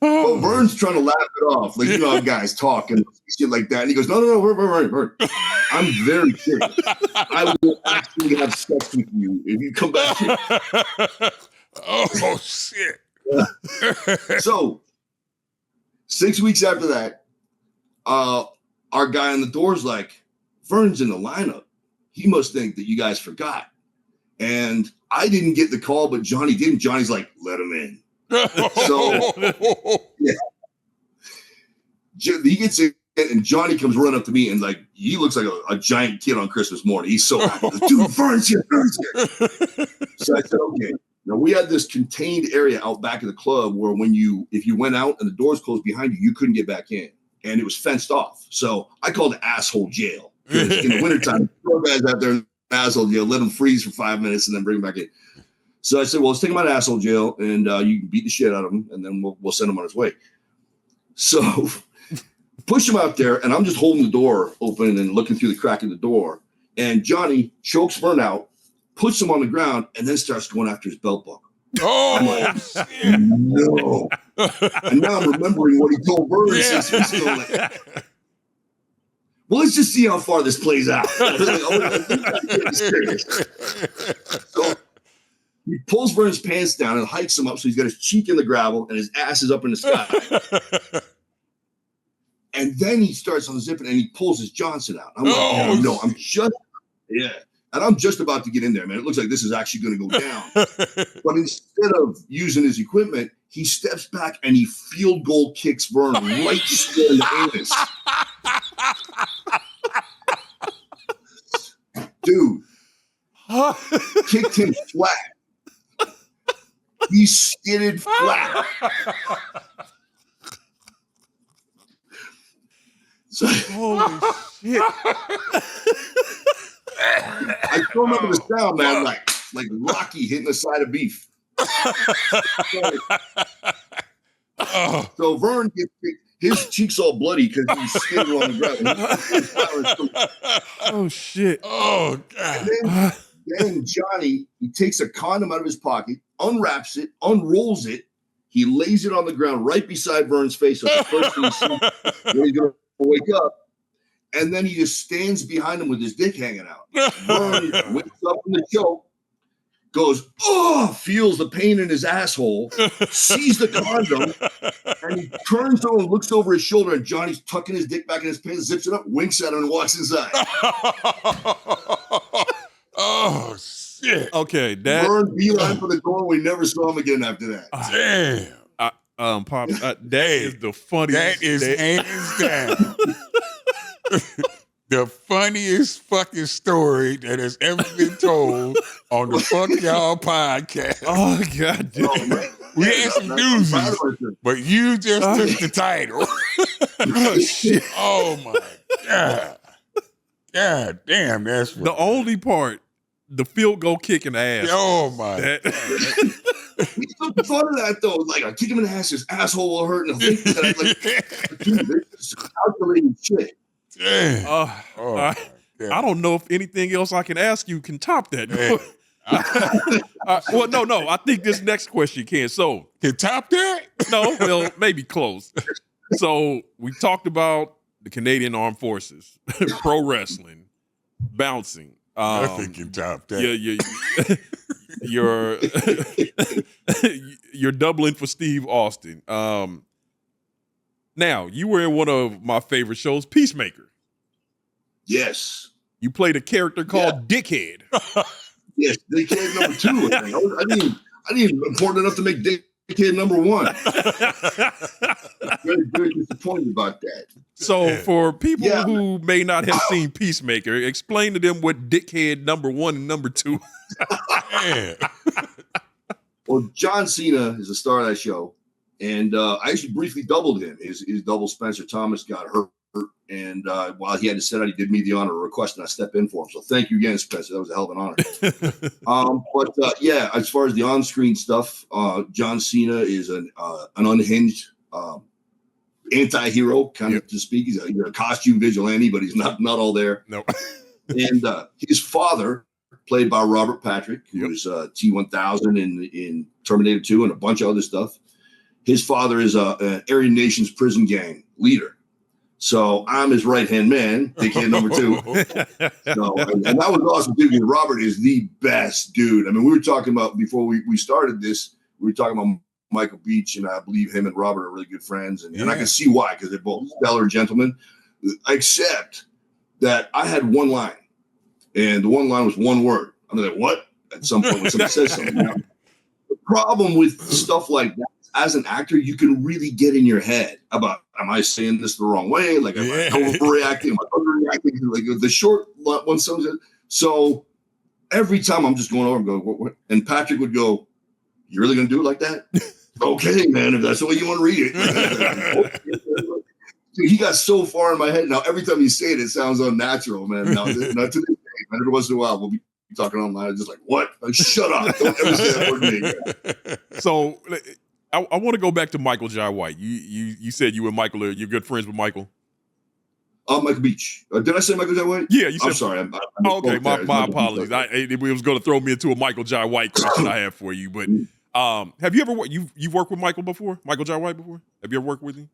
Well, Vern's trying to laugh it off. Like, how guys talk and shit like that. And he goes, no, Vern. I'm very serious. I will actually have sex with you if you come back here. Oh, shit. So, 6 weeks after that, our guy on the door's like, Vern's in the lineup. He must think that you guys forgot. And I didn't get the call, but Johnny did. And Johnny's like, let him in. So, yeah. He gets in, and Johnny comes running up to me, and like, he looks like a giant kid on Christmas morning. He's so happy. Like, dude, Vern's here. So I said, okay. Now, we had this contained area out back of the club where if you went out and the doors closed behind you, you couldn't get back in. And it was fenced off. So I called it asshole jail. In the wintertime, throw guys out there in asshole jail, let them freeze for 5 minutes, and then bring them back in. So I said, well, let's take him out of asshole jail, and you can beat the shit out of him, and then we'll send him on his way. So push him out there, and I'm just holding the door open and looking through the crack in the door. And Johnny chokes Vern out, puts him on the ground, and then starts going after his belt buckle. Oh, like, shit. No. And now I'm remembering what he told Vern. Yeah. Still like, well, let's just see how far this plays out. So he pulls Vern's pants down and hikes him up so he's got his cheek in the gravel and his ass is up in the sky. And then he starts unzipping and he pulls his Johnson out. I'm like, oh no, I'm just about to get in there, man. It looks like this is actually going to go down. But instead of using his equipment, he steps back and he field goal kicks Vern right square in the anus. Dude, kicked him flat. He skidded flat. So, Holy shit. I still remember the sound, man, like Rocky hitting the side of beef. So Vern gets kicked. His cheeks all bloody because he's skidding on the ground. Oh, shit. Oh, God. And then Johnny, he takes a condom out of his pocket, unwraps it, unrolls it. He lays it on the ground right beside Vern's face. So the first thing he sees when he's going to wake up. And then he just stands behind him with his dick hanging out. Vern wakes up from the choke, goes, feels the pain in his asshole, sees the condom, and he turns over and looks over his shoulder, and Johnny's tucking his dick back in his pants, zips it up, winks at him, and walks inside. Oh, shit. Okay, Vern beeline for the door. We never saw him again after that. Damn. Pop, that is the funniest. That is hands down the funniest fucking story that has ever been told on the Fuck Y'all podcast. Oh, God damn. We had some doozies, but you just took the title. Oh, shit. Oh, my God. God damn, that's funny. The only part, the field goal kick in the ass. Oh, my We took fun of that, though. Like, I kick him in the ass, his asshole will hurt, and I think that like, dude, this is calculating shit. Damn. I don't know if anything else I can ask you can top that. Well, no. I think this next question can. So, can top that? No, well, maybe close. So we talked about the Canadian Armed Forces, pro wrestling, bouncing. Nothing can top that. You're doubling for Steve Austin. Now, you were in one of my favorite shows, Peacemaker. Yes. You played a character called Dickhead. Yes, Dickhead number 2. I didn't even important enough to make Dickhead number 1. Very disappointed about that. So for people who may not have seen Peacemaker, explain to them what Dickhead number 1 and number 2. Well, John Cena is the star of that show, and I actually briefly doubled him. His double Spencer Thomas got hurt, and while he had to sit out, he did me the honor of requesting I step in for him. So thank you again, Spencer. That was a hell of an honor. But yeah, as far as the on-screen stuff, John Cena is an unhinged anti-hero, kind of to speak. He's a costume vigilante, but he's not all there. No. And his father, played by Robert Patrick, who was T-1000 in Terminator 2 and a bunch of other stuff. His father is an Aryan Nations prison gang leader. So I'm his right-hand man, dickhead number 2. So, and that was awesome, too, because Robert is the best dude. I mean, we were talking about, before we started this, we were talking about Michael Beach, and I believe him and Robert are really good friends. And I can see why, because they're both stellar gentlemen. Except that I had one line. And the one line was one word. I'm like, what? At some point when somebody says something. Now, the problem with stuff like that, as an actor, you can really get in your head about, am I saying this the wrong way? Like, am I overreacting? Am I underreacting? Like the short one. So every time I'm just going over and going, what? And Patrick would go, you really going to do it like that? Okay, man, if that's the way you want to read it. He got so far in my head. Now, every time you say it, it sounds unnatural, man. Now, not to this day, man. Every once in a while, we'll be talking online. I'm just like, what? Like, shut up. Don't ever say that word to me. So I want to go back to Michael Jai White. You said you and Michael you're good friends with Michael. Michael Beach. Did I say Michael Jai White? Yeah, you said. I'm sorry. Okay, my apologies. It was going to throw me into a Michael Jai White question I have for you. But have you ever you've worked with Michael before? Michael Jai White before? Have you ever worked with him?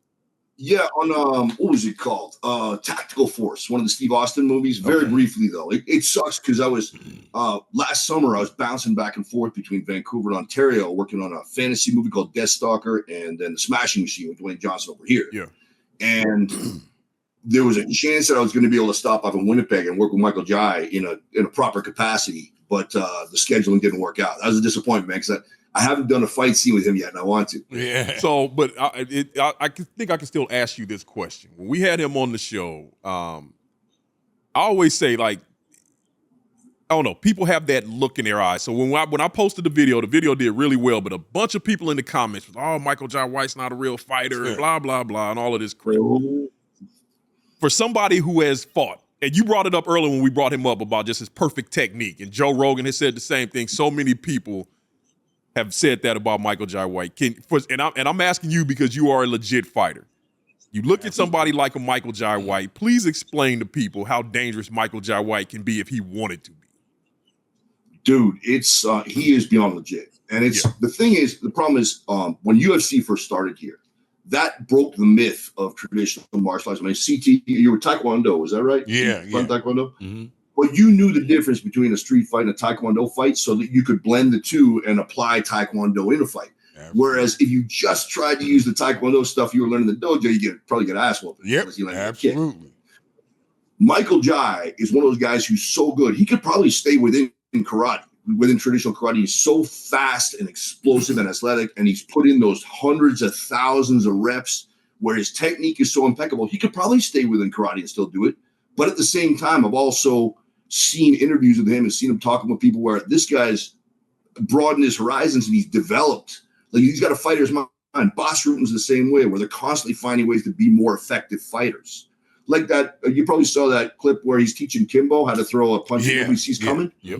Yeah, on what was it called? Tactical Force, one of the Steve Austin movies. Very briefly though. It sucks because I was last summer I was bouncing back and forth between Vancouver and Ontario, working on a fantasy movie called Death Stalker, and then The Smashing Machine with Dwayne Johnson over here. Yeah, and there was a chance that I was going to be able to stop off in Winnipeg and work with Michael Jai in a proper capacity, but the scheduling didn't work out. That was a disappointment, man, because I haven't done a fight scene with him yet, and I want to. Yeah. So, but I think I can still ask you this question. When we had him on the show, I always say, like, I don't know, people have that look in their eyes. So when I posted the video did really well, but a bunch of people in the comments was, oh, Michael Jai White's not a real fighter, and blah, blah, blah, and all of this crap. For somebody who has fought, and you brought it up earlier when we brought him up about just his perfect technique, and Joe Rogan has said the same thing. So many people have said that about Michael Jai White. And I'm asking you because you are a legit fighter. You look at somebody like a Michael Jai White, please explain to people how dangerous Michael Jai White can be if he wanted to be. Dude, it's he is beyond legit. And it's the thing is, the problem is when UFC first started here, that broke the myth of traditional martial arts. I mean, CT, you were Taekwondo, is that right? Yeah. Taekwondo? Mm-hmm. But you knew the difference between a street fight and a Taekwondo fight so that you could blend the two and apply Taekwondo in a fight. Absolutely. Whereas if you just tried to use the Taekwondo stuff you were learning in the dojo, you probably get ass whooping. Yep, absolutely. Michael Jai is one of those guys who's so good. He could probably stay within karate, within traditional karate. He's so fast and explosive and athletic, and he's put in those hundreds of thousands of reps where his technique is so impeccable. He could probably stay within karate and still do it. But at the same time, I've also seen interviews with him and seen him talking with people where this guy's broadened his horizons and he's developed. Like, he's got a fighter's mind. Boss Rutan's the same way, where they're constantly finding ways to be more effective fighters. Like that, you probably saw that clip where he's teaching Kimbo how to throw a punch that nobody sees coming. Yep.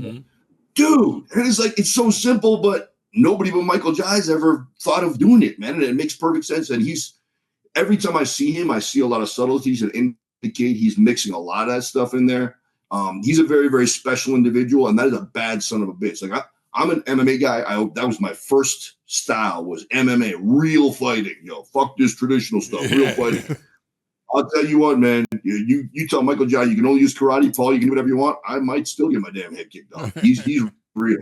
Dude, and it's like, it's so simple, but nobody but Michael Jai's ever thought of doing it, man. And it makes perfect sense. And every time I see him, I see a lot of subtleties that indicate he's mixing a lot of that stuff in there. He's a very, very special individual, and that is a bad son of a bitch. Like, I'm an MMA guy. That was my first style, was MMA, real fighting. Fuck this traditional stuff, real fighting. I'll tell you what, man. You tell Michael Jai you can only use karate, Paul. You can do whatever you want. I might still get my damn head kicked off. He's real.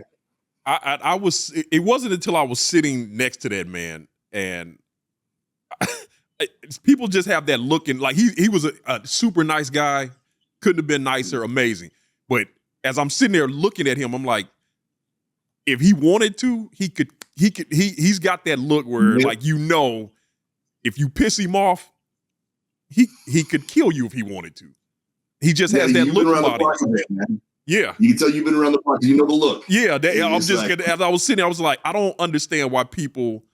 It wasn't until I was sitting next to that man, and people just have that look, and like he was a super nice guy. Couldn't have been nicer, amazing. But as I'm sitting there looking at him, I'm like, if he wanted to, he's got that look where, like, if you piss him off, he could kill you if he wanted to. He just has that look about him. Yeah. You can tell you've been around the block. You know the look. Yeah. Like, as I was sitting there, I was like, I don't understand why people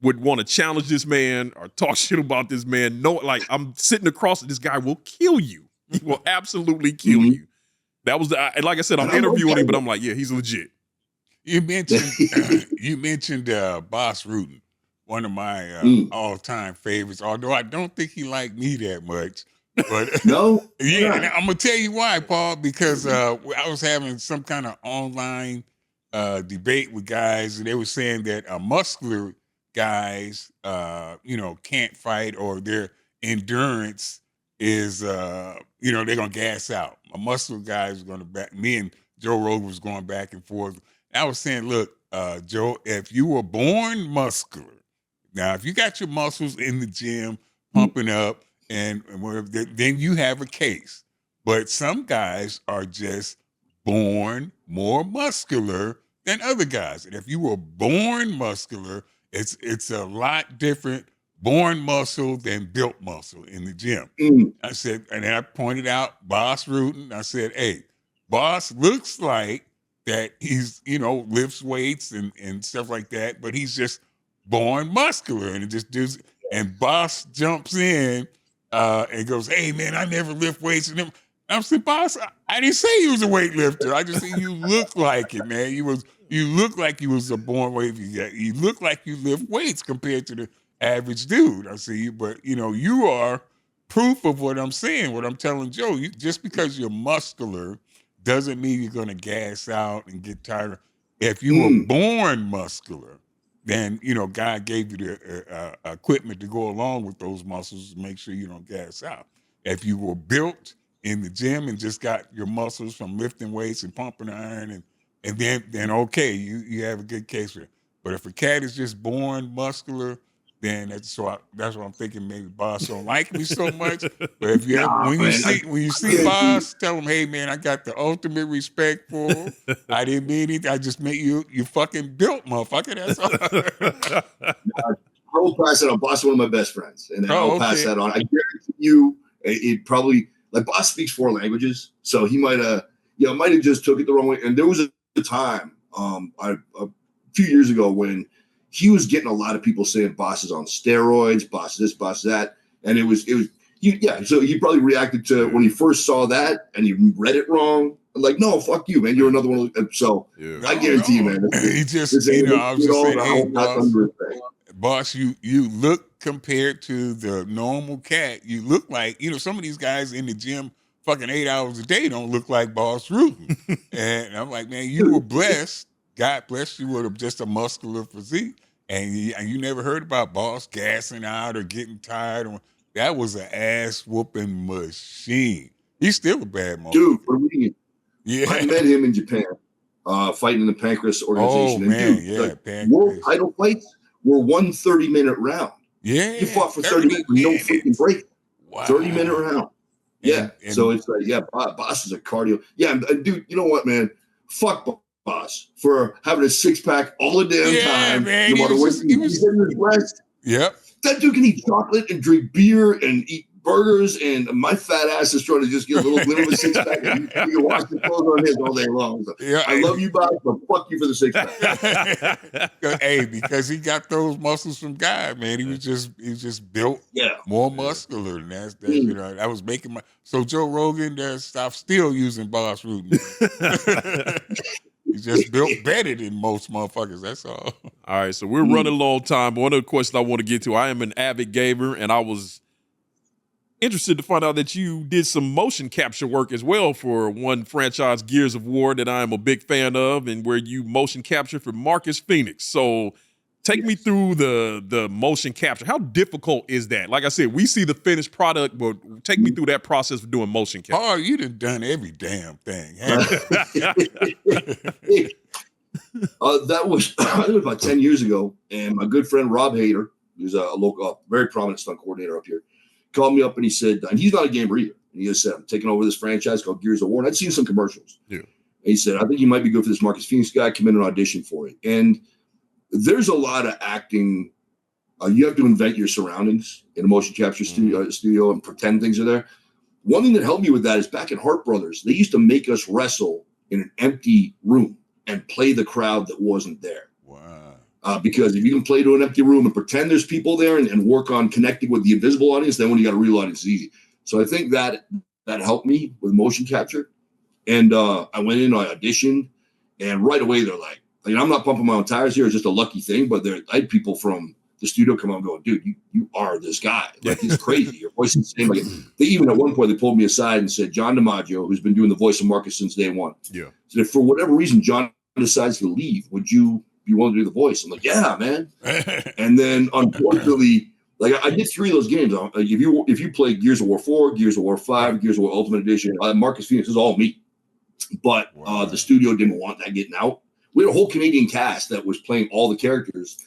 would want to challenge this man or talk shit about this man. No, like I'm sitting across, this guy will kill you. He will absolutely kill you. That was and like I said, I'm interviewing him, but I'm like, yeah, he's legit. You mentioned Boss Rutan, one of my all-time favorites. Although I don't think he liked me that much, but no, yeah, and I'm gonna tell you why, Paul. Because I was having some kind of online debate with guys, and they were saying that muscular guys, can't fight, or their endurance is, they're gonna gas out. A muscular guy is gonna back. Me and Joe Rogan was going back and forth. I was saying, look, Joe, if you were born muscular, now if you got your muscles in the gym pumping up, and then you have a case. But some guys are just born more muscular than other guys. And if you were born muscular, it's a lot different born muscle than built muscle in the gym. I said, and then I pointed out Boss Rutan. I said, hey, Boss looks like that he's, lifts weights and stuff like that, but he's just born muscular, and it just does. And Boss jumps in and goes, hey, man, I never lift weights. And I said, Boss, I didn't say you was a weightlifter. I just said you look like it, man. You look like you was a born weightlifter. You look like you lift weights compared to the average dude. I see you, but, you are proof of what I'm saying, what I'm telling Joe. Just because you're muscular doesn't mean you're going to gas out and get tired. If you were born muscular, then, God gave you the equipment to go along with those muscles to make sure you don't gas out. If you were built in the gym and just got your muscles from lifting weights and pumping iron, and then okay, you have a good case for it. But if a cat is just born muscular, then that's what I'm thinking. Maybe Boss don't like me so much. But if you when you see Boss, tell him, hey man, I got the ultimate respect for him. I didn't mean it. I just meant you fucking built, motherfucker. That's all. I will pass that on. Boss is one of my best friends, and I'll pass that on. I guarantee you, it probably, like, Boss speaks 4 languages, so he might have just took it the wrong way. And there was a time, a few years ago, when he was getting a lot of people saying Boss is on steroids, Boss this, Boss that. And so he probably reacted to when he first saw that and he read it wrong. Like, no, fuck you, man. You're another one. So I guarantee you, man. He just, I was just saying, hey, Boss, you look, compared to the normal cat, you look like, some of these guys in the gym fucking 8 hours a day don't look like Boss Rutan. And I'm like, man, you were blessed. God bless you with just a muscular physique. And you never heard about Boss gassing out or getting tired. That was an ass whooping machine. He's still a bad motherfucker. Dude, for me, yeah. I met him in Japan, fighting in the Pancreas organization. Oh, man, and dude, world title fights were 1 30-minute round. Yeah. You fought for 30 minutes with no freaking break. Wow. 30-minute round. Yeah. And so it's like, yeah, Boss is a cardio. Yeah, and dude, you know what, man? Fuck Boss for having a 6-pack all the damn time. Man, no matter what he was in his rest. Yep. That dude can eat chocolate and drink beer and eat burgers, and my fat ass is trying to just get a little bit of a 6-pack. And you can wash the clothes on his all day long. So, yeah, I love you, Boss, but fuck you for the 6-pack. Hey, because he got those muscles from God, man. He was just built more muscular, and that's I was making so Joe Rogan stopped still using Boss Rutan. He's just built better than most motherfuckers. That's all. All right, so we're running low on time. But one of the questions I want to get to, I am an avid gamer, and I was interested to find out that you did some motion capture work as well for one franchise, Gears of War, that I am a big fan of, and where you motion capture for Marcus Phoenix. So take me through the motion capture. How difficult is that? Like I said, we see the finished product, but take me through that process for doing motion capture. Oh, you done every damn thing. That was, I think it was about 10 years ago, and my good friend Rob Hader, who's a local, very prominent stunt coordinator up here, called me up and he said, and he's not a gamer either. And he just said, I'm taking over this franchise called Gears of War. And I'd seen some commercials. Yeah. And he said, I think you might be good for this Marcus Phoenix guy. Come in and audition for it. And there's a lot of acting. You have to invent your surroundings in a motion capture studio and pretend things are there. one thing that helped me with that is back at Hart Brothers, they used to make us wrestle in an empty room and play the crowd that wasn't there. Wow. Because if you can play to an empty room and pretend there's people there and work on connecting with the invisible audience, then when you got a real audience, it's easy. So I think that helped me with motion capture. And I went in, I auditioned, and right away they're like, I'm not pumping my own tires here. It's just a lucky thing. But I had people from the studio come on going, dude, you are this guy. Like, he's crazy. Your voice is the same. Like, they even at one point, they pulled me aside and said, John DiMaggio, who's been doing the voice of Marcus since day one. Yeah. So if for whatever reason John decides to leave, would you be willing to do the voice? I'm like, yeah, man. And then unfortunately, like I did 3 of those games. If you play Gears of War 4, Gears of War 5, Gears of War Ultimate Edition, Marcus Phoenix is all me. But the studio didn't want that getting out. We had a whole Canadian cast that was playing all the characters.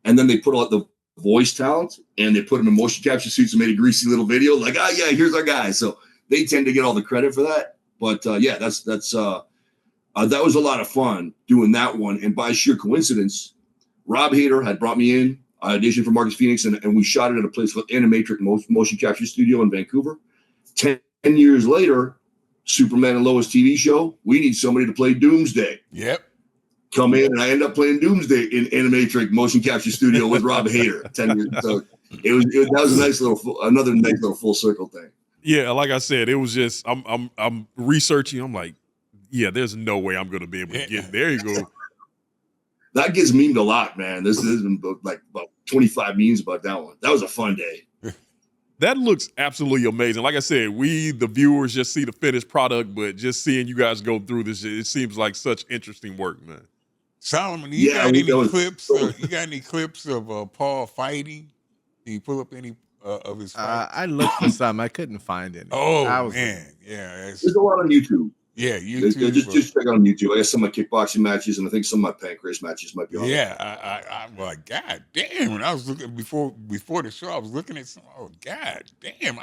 And then they put out the voice talent and they put them in motion capture suits and made a greasy little video like, yeah, here's our guy. So they tend to get all the credit for that. But that was a lot of fun doing that one. And by sheer coincidence, Rob Hader had brought me in. I auditioned for Marcus Phoenix and we shot it at a place called Animatrix Motion Capture Studio in Vancouver. 10 years later, Superman and Lois TV show, we need somebody to play Doomsday. Yep. Come in, and I end up playing Doomsday in Animatrix Motion Capture Studio with Rob Hader. 10 years. So that was another nice little full circle thing. Yeah, like I said, it was just I'm researching. I'm like, yeah, there's no way I'm gonna be able to get there. You go. That gets memed a lot, man. There's been like about 25 memes about that one. That was a fun day. That looks absolutely amazing. Like I said, we, the viewers, just see the finished product, but just seeing you guys go through this, it seems like such interesting work, man. Solomon, you got any clips of Paul fighting? Can you pull up any of his fights? I looked for some. I couldn't find any. Oh, man. Yeah. There's a lot on YouTube. Yeah, YouTube. Just check out on YouTube. I got some of my kickboxing matches, and I think some of my pancreas matches might be on there. Yeah, I'm like, God damn. When I was looking before the show, I was looking at some, God damn.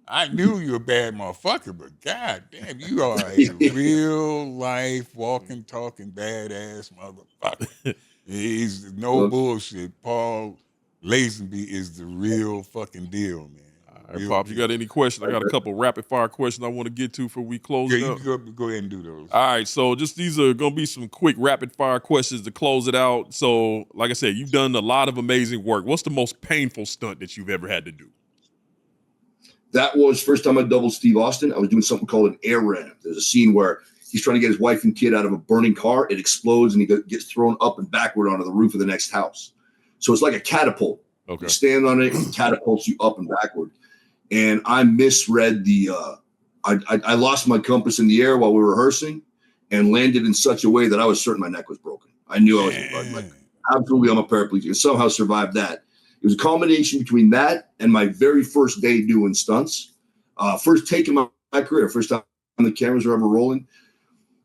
I knew you were a bad motherfucker, but God damn, you are a real life, walking, talking, badass motherfucker. He's no bullshit. Paul Lazenby is the real fucking deal, man. All right, Pops, you got any questions? I got a couple rapid fire questions I want to get to before we close it up. Yeah, you go ahead and do those. All right, so just these are going to be some quick rapid fire questions to close it out. So, like I said, you've done a lot of amazing work. What's the most painful stunt that you've ever had to do? That was first time I doubled Steve Austin. I was doing something called an air ram. There's a scene where he's trying to get his wife and kid out of a burning car. It explodes and he gets thrown up and backward onto the roof of the next house. So it's like a catapult. Okay. You stand on it and it catapults you up and backward. And I misread I lost my compass in the air while we were rehearsing and landed in such a way that I was certain my neck was broken. I knew I was like, absolutely, I'm a paraplegic, and somehow survived that. It was a combination between that and my very first day doing stunts. First take in my career, first time the cameras were ever rolling.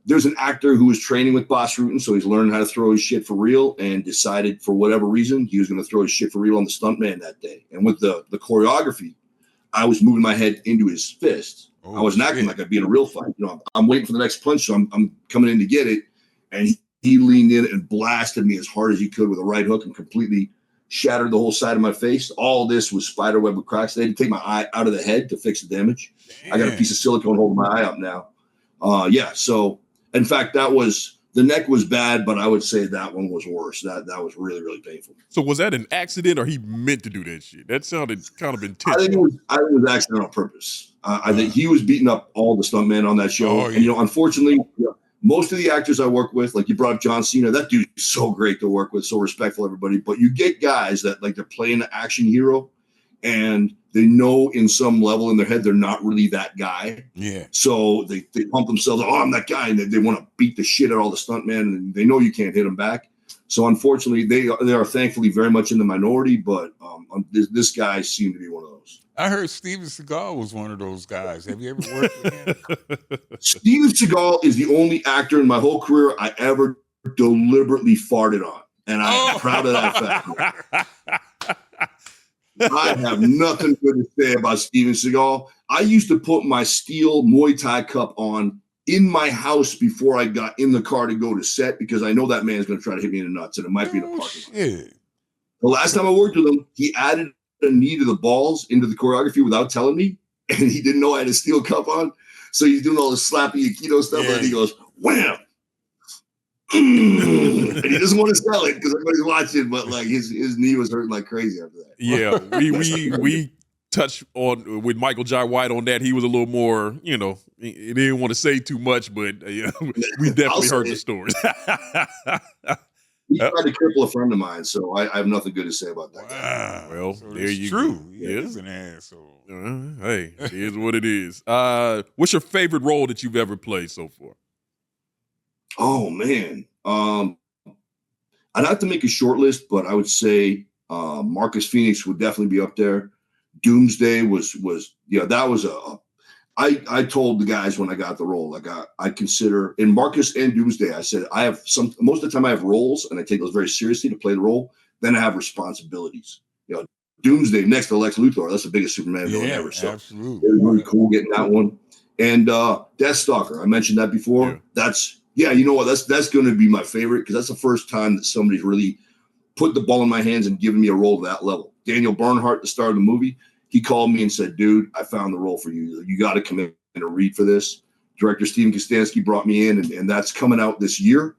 There's an actor who was training with Boss Rutan, so he's learning how to throw his shit for real and decided for whatever reason he was going to throw his shit for real on the Stuntman that day. And with the choreography, I was moving my head into his fist. I wasn't acting like I'd be in a real fight. I'm waiting for the next punch, so I'm coming in to get it. And he leaned in and blasted me as hard as he could with a right hook and completely shattered the whole side of my face. All this was spiderweb with cracks. They had to take my eye out of the head to fix the damage. Damn. I got a piece of silicone holding my eye up now. So in fact, the neck was bad, but I would say that one was worse. That was really, really painful. So was that an accident or he meant to do that shit? That sounded kind of intense. I think it was accident on purpose. I think he was beating up all the stuntmen on that show. And, unfortunately, most of the actors I work with, like you brought up John Cena, that dude is so great to work with, so respectful of everybody. But you get guys that like they're playing an action hero and they know in some level in their head they're not really that guy. Yeah. So they pump themselves, I'm that guy, and they want to beat the shit out of all the stuntmen, and they know you can't hit them back. So unfortunately, they are thankfully very much in the minority, but this guy seemed to be one of those. I heard Steven Seagal was one of those guys. Have you ever worked with him? Steven Seagal is the only actor in my whole career I ever deliberately farted on, and I'm proud of that fact. I have nothing good to say about Steven Seagal. I used to put my steel Muay Thai cup on in my house before I got in the car to go to set because I know that man's going to try to hit me in the nuts, and it might be in the parking lot. The last time I worked with him, he added a knee to the balls into the choreography without telling me, and he didn't know I had a steel cup on. So he's doing all the slappy Aikido stuff, and he goes, wham! And he doesn't want to sell it because everybody's watching, but like his knee was hurting like crazy after that. Yeah, we touched on with Michael Jai White on that. He was a little more, he didn't want to say too much, but we definitely heard the stories. He tried to cripple a friend of mine, so I have nothing good to say about that. Wow. Well, so there you true. go. Yeah, he's an asshole. Hey, it is what it is. What's your favorite role that you've ever played so far? Oh man, I'd have to make a short list, but I would say Marcus Phoenix would definitely be up there. Doomsday was that was I told the guys when I got the role, like I consider in Marcus and Doomsday, I said I have most of the time I have roles and I take those very seriously to play the role. Then I have responsibilities. Doomsday next to Lex Luthor, that's the biggest Superman villain ever. So absolutely, it was really cool getting that one. And Deathstalker, I mentioned that before. Yeah. You know what? That's going to be my favorite because that's the first time that somebody's really put the ball in my hands and given me a role to that level. Daniel Bernhardt, the star of the movie, he called me and said, dude, I found the role for you. You got to come in and read for this. Director Steven Kostansky brought me in, and that's coming out this year.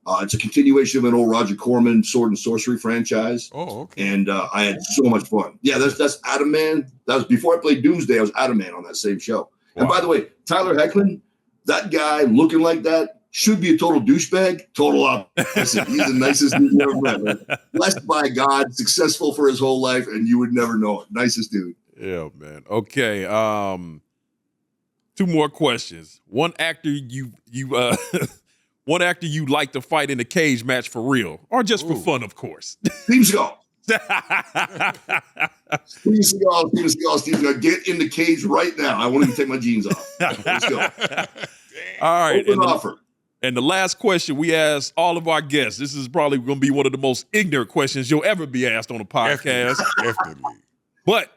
It's a continuation of an old Roger Corman sword and sorcery franchise. Oh, okay. And I had so much fun. Yeah, that's Adam Man. That was before I played Doomsday. I was Adam Man on that same show. Wow. And by the way, Tyler Heckman, that guy looking like that, should be a total douchebag, total opposite. He's the nicest dude you ever met, man. Blessed by God, successful for his whole life, and you would never know it. Nicest dude. Yeah, man. Okay. 2 more questions. One actor you like to fight in a cage match for real, or just for fun, of course. Steven Seagal. Steven Seagal. Get in the cage right now. I want him to take my jeans off. Let's go. All right. Open offer. And the last question we ask all of our guests, this is probably going to be one of the most ignorant questions you'll ever be asked on a podcast. Definitely. But,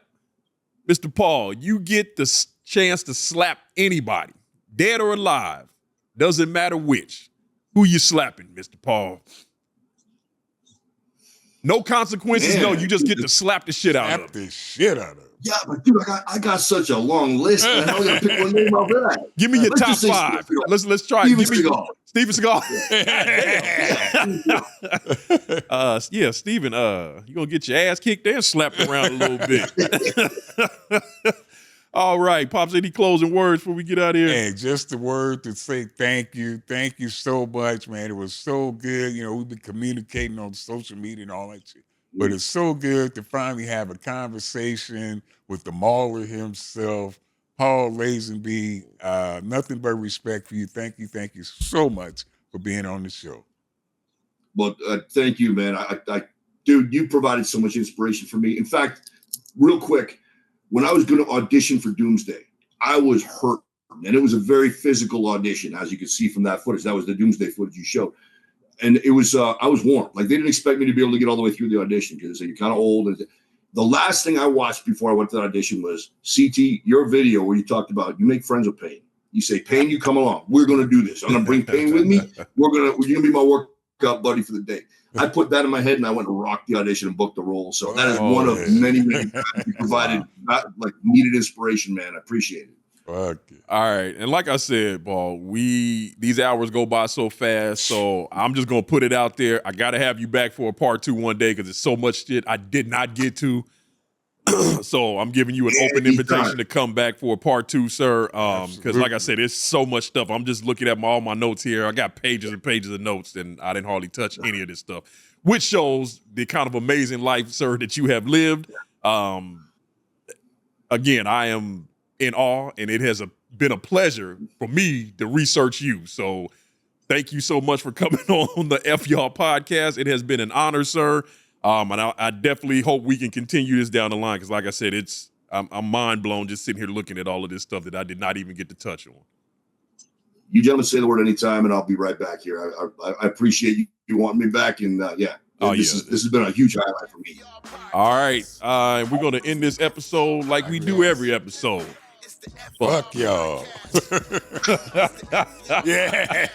Mr. Paul, you get the chance to slap anybody, dead or alive. Doesn't matter which. Who you slapping, Mr. Paul? No consequences. Man, no, you just get to slap the shit out of him. Slap the shit out of him. Yeah, but dude, I got such a long list. Man. How am I gonna pick one name out of that? Give me your top 5. Let's try. Steven Seagal. Steven Seagal. Yeah, Steven. You gonna get your ass kicked and slapped around a little bit. All right, Pops. Any closing words before we get out of here? Hey, just a word to say thank you. Thank you so much, man. It was so good. We've been communicating on social media and all that shit. But it's so good to finally have a conversation with the Mauler himself, Paul Lazenby. Nothing but respect for you. Thank you so much for being on the show. Well, thank you, man. Dude, you provided so much inspiration for me. In fact, real quick, when I was going to audition for Doomsday, I was hurt. And it was a very physical audition, as you can see from that footage. That was the Doomsday footage you showed. And it was, I was warned. Like, they didn't expect me to be able to get all the way through the audition because they said, you're kind of old. And the last thing I watched before I went to the audition was CT, your video where you talked about you make friends with pain. You say, Pain, you come along. We're going to do this. I'm going to bring Pain with me. You're going to be my workout buddy for the day. I put that in my head and I went to rock the audition and book the role. So that is one of many times you provided needed inspiration, man. I appreciate it. Okay. All right. And like I said, Paul, these hours go by so fast. So I'm just going to put it out there. I got to have you back for a part 2 one day because there's so much shit I did not get to. So I'm giving you an open invitation to come back for a part 2, sir. Because like I said, there's so much stuff. I'm just looking at all my notes here. I got pages and pages of notes and I didn't hardly touch any of this stuff, which shows the kind of amazing life, sir, that you have lived. Again, I am in awe, and it has been a pleasure for me to research you. So thank you so much for coming on the F Y'all podcast. It has been an honor, sir. And I definitely hope we can continue this down the line because, like I said, I'm mind blown just sitting here looking at all of this stuff that I did not even get to touch on. You gentlemen say the word anytime, and I'll be right back here. I appreciate you wanting me back, and this has been a huge highlight for me. All right, we're going to end this episode like we do every episode. Fuck y'all. Yeah.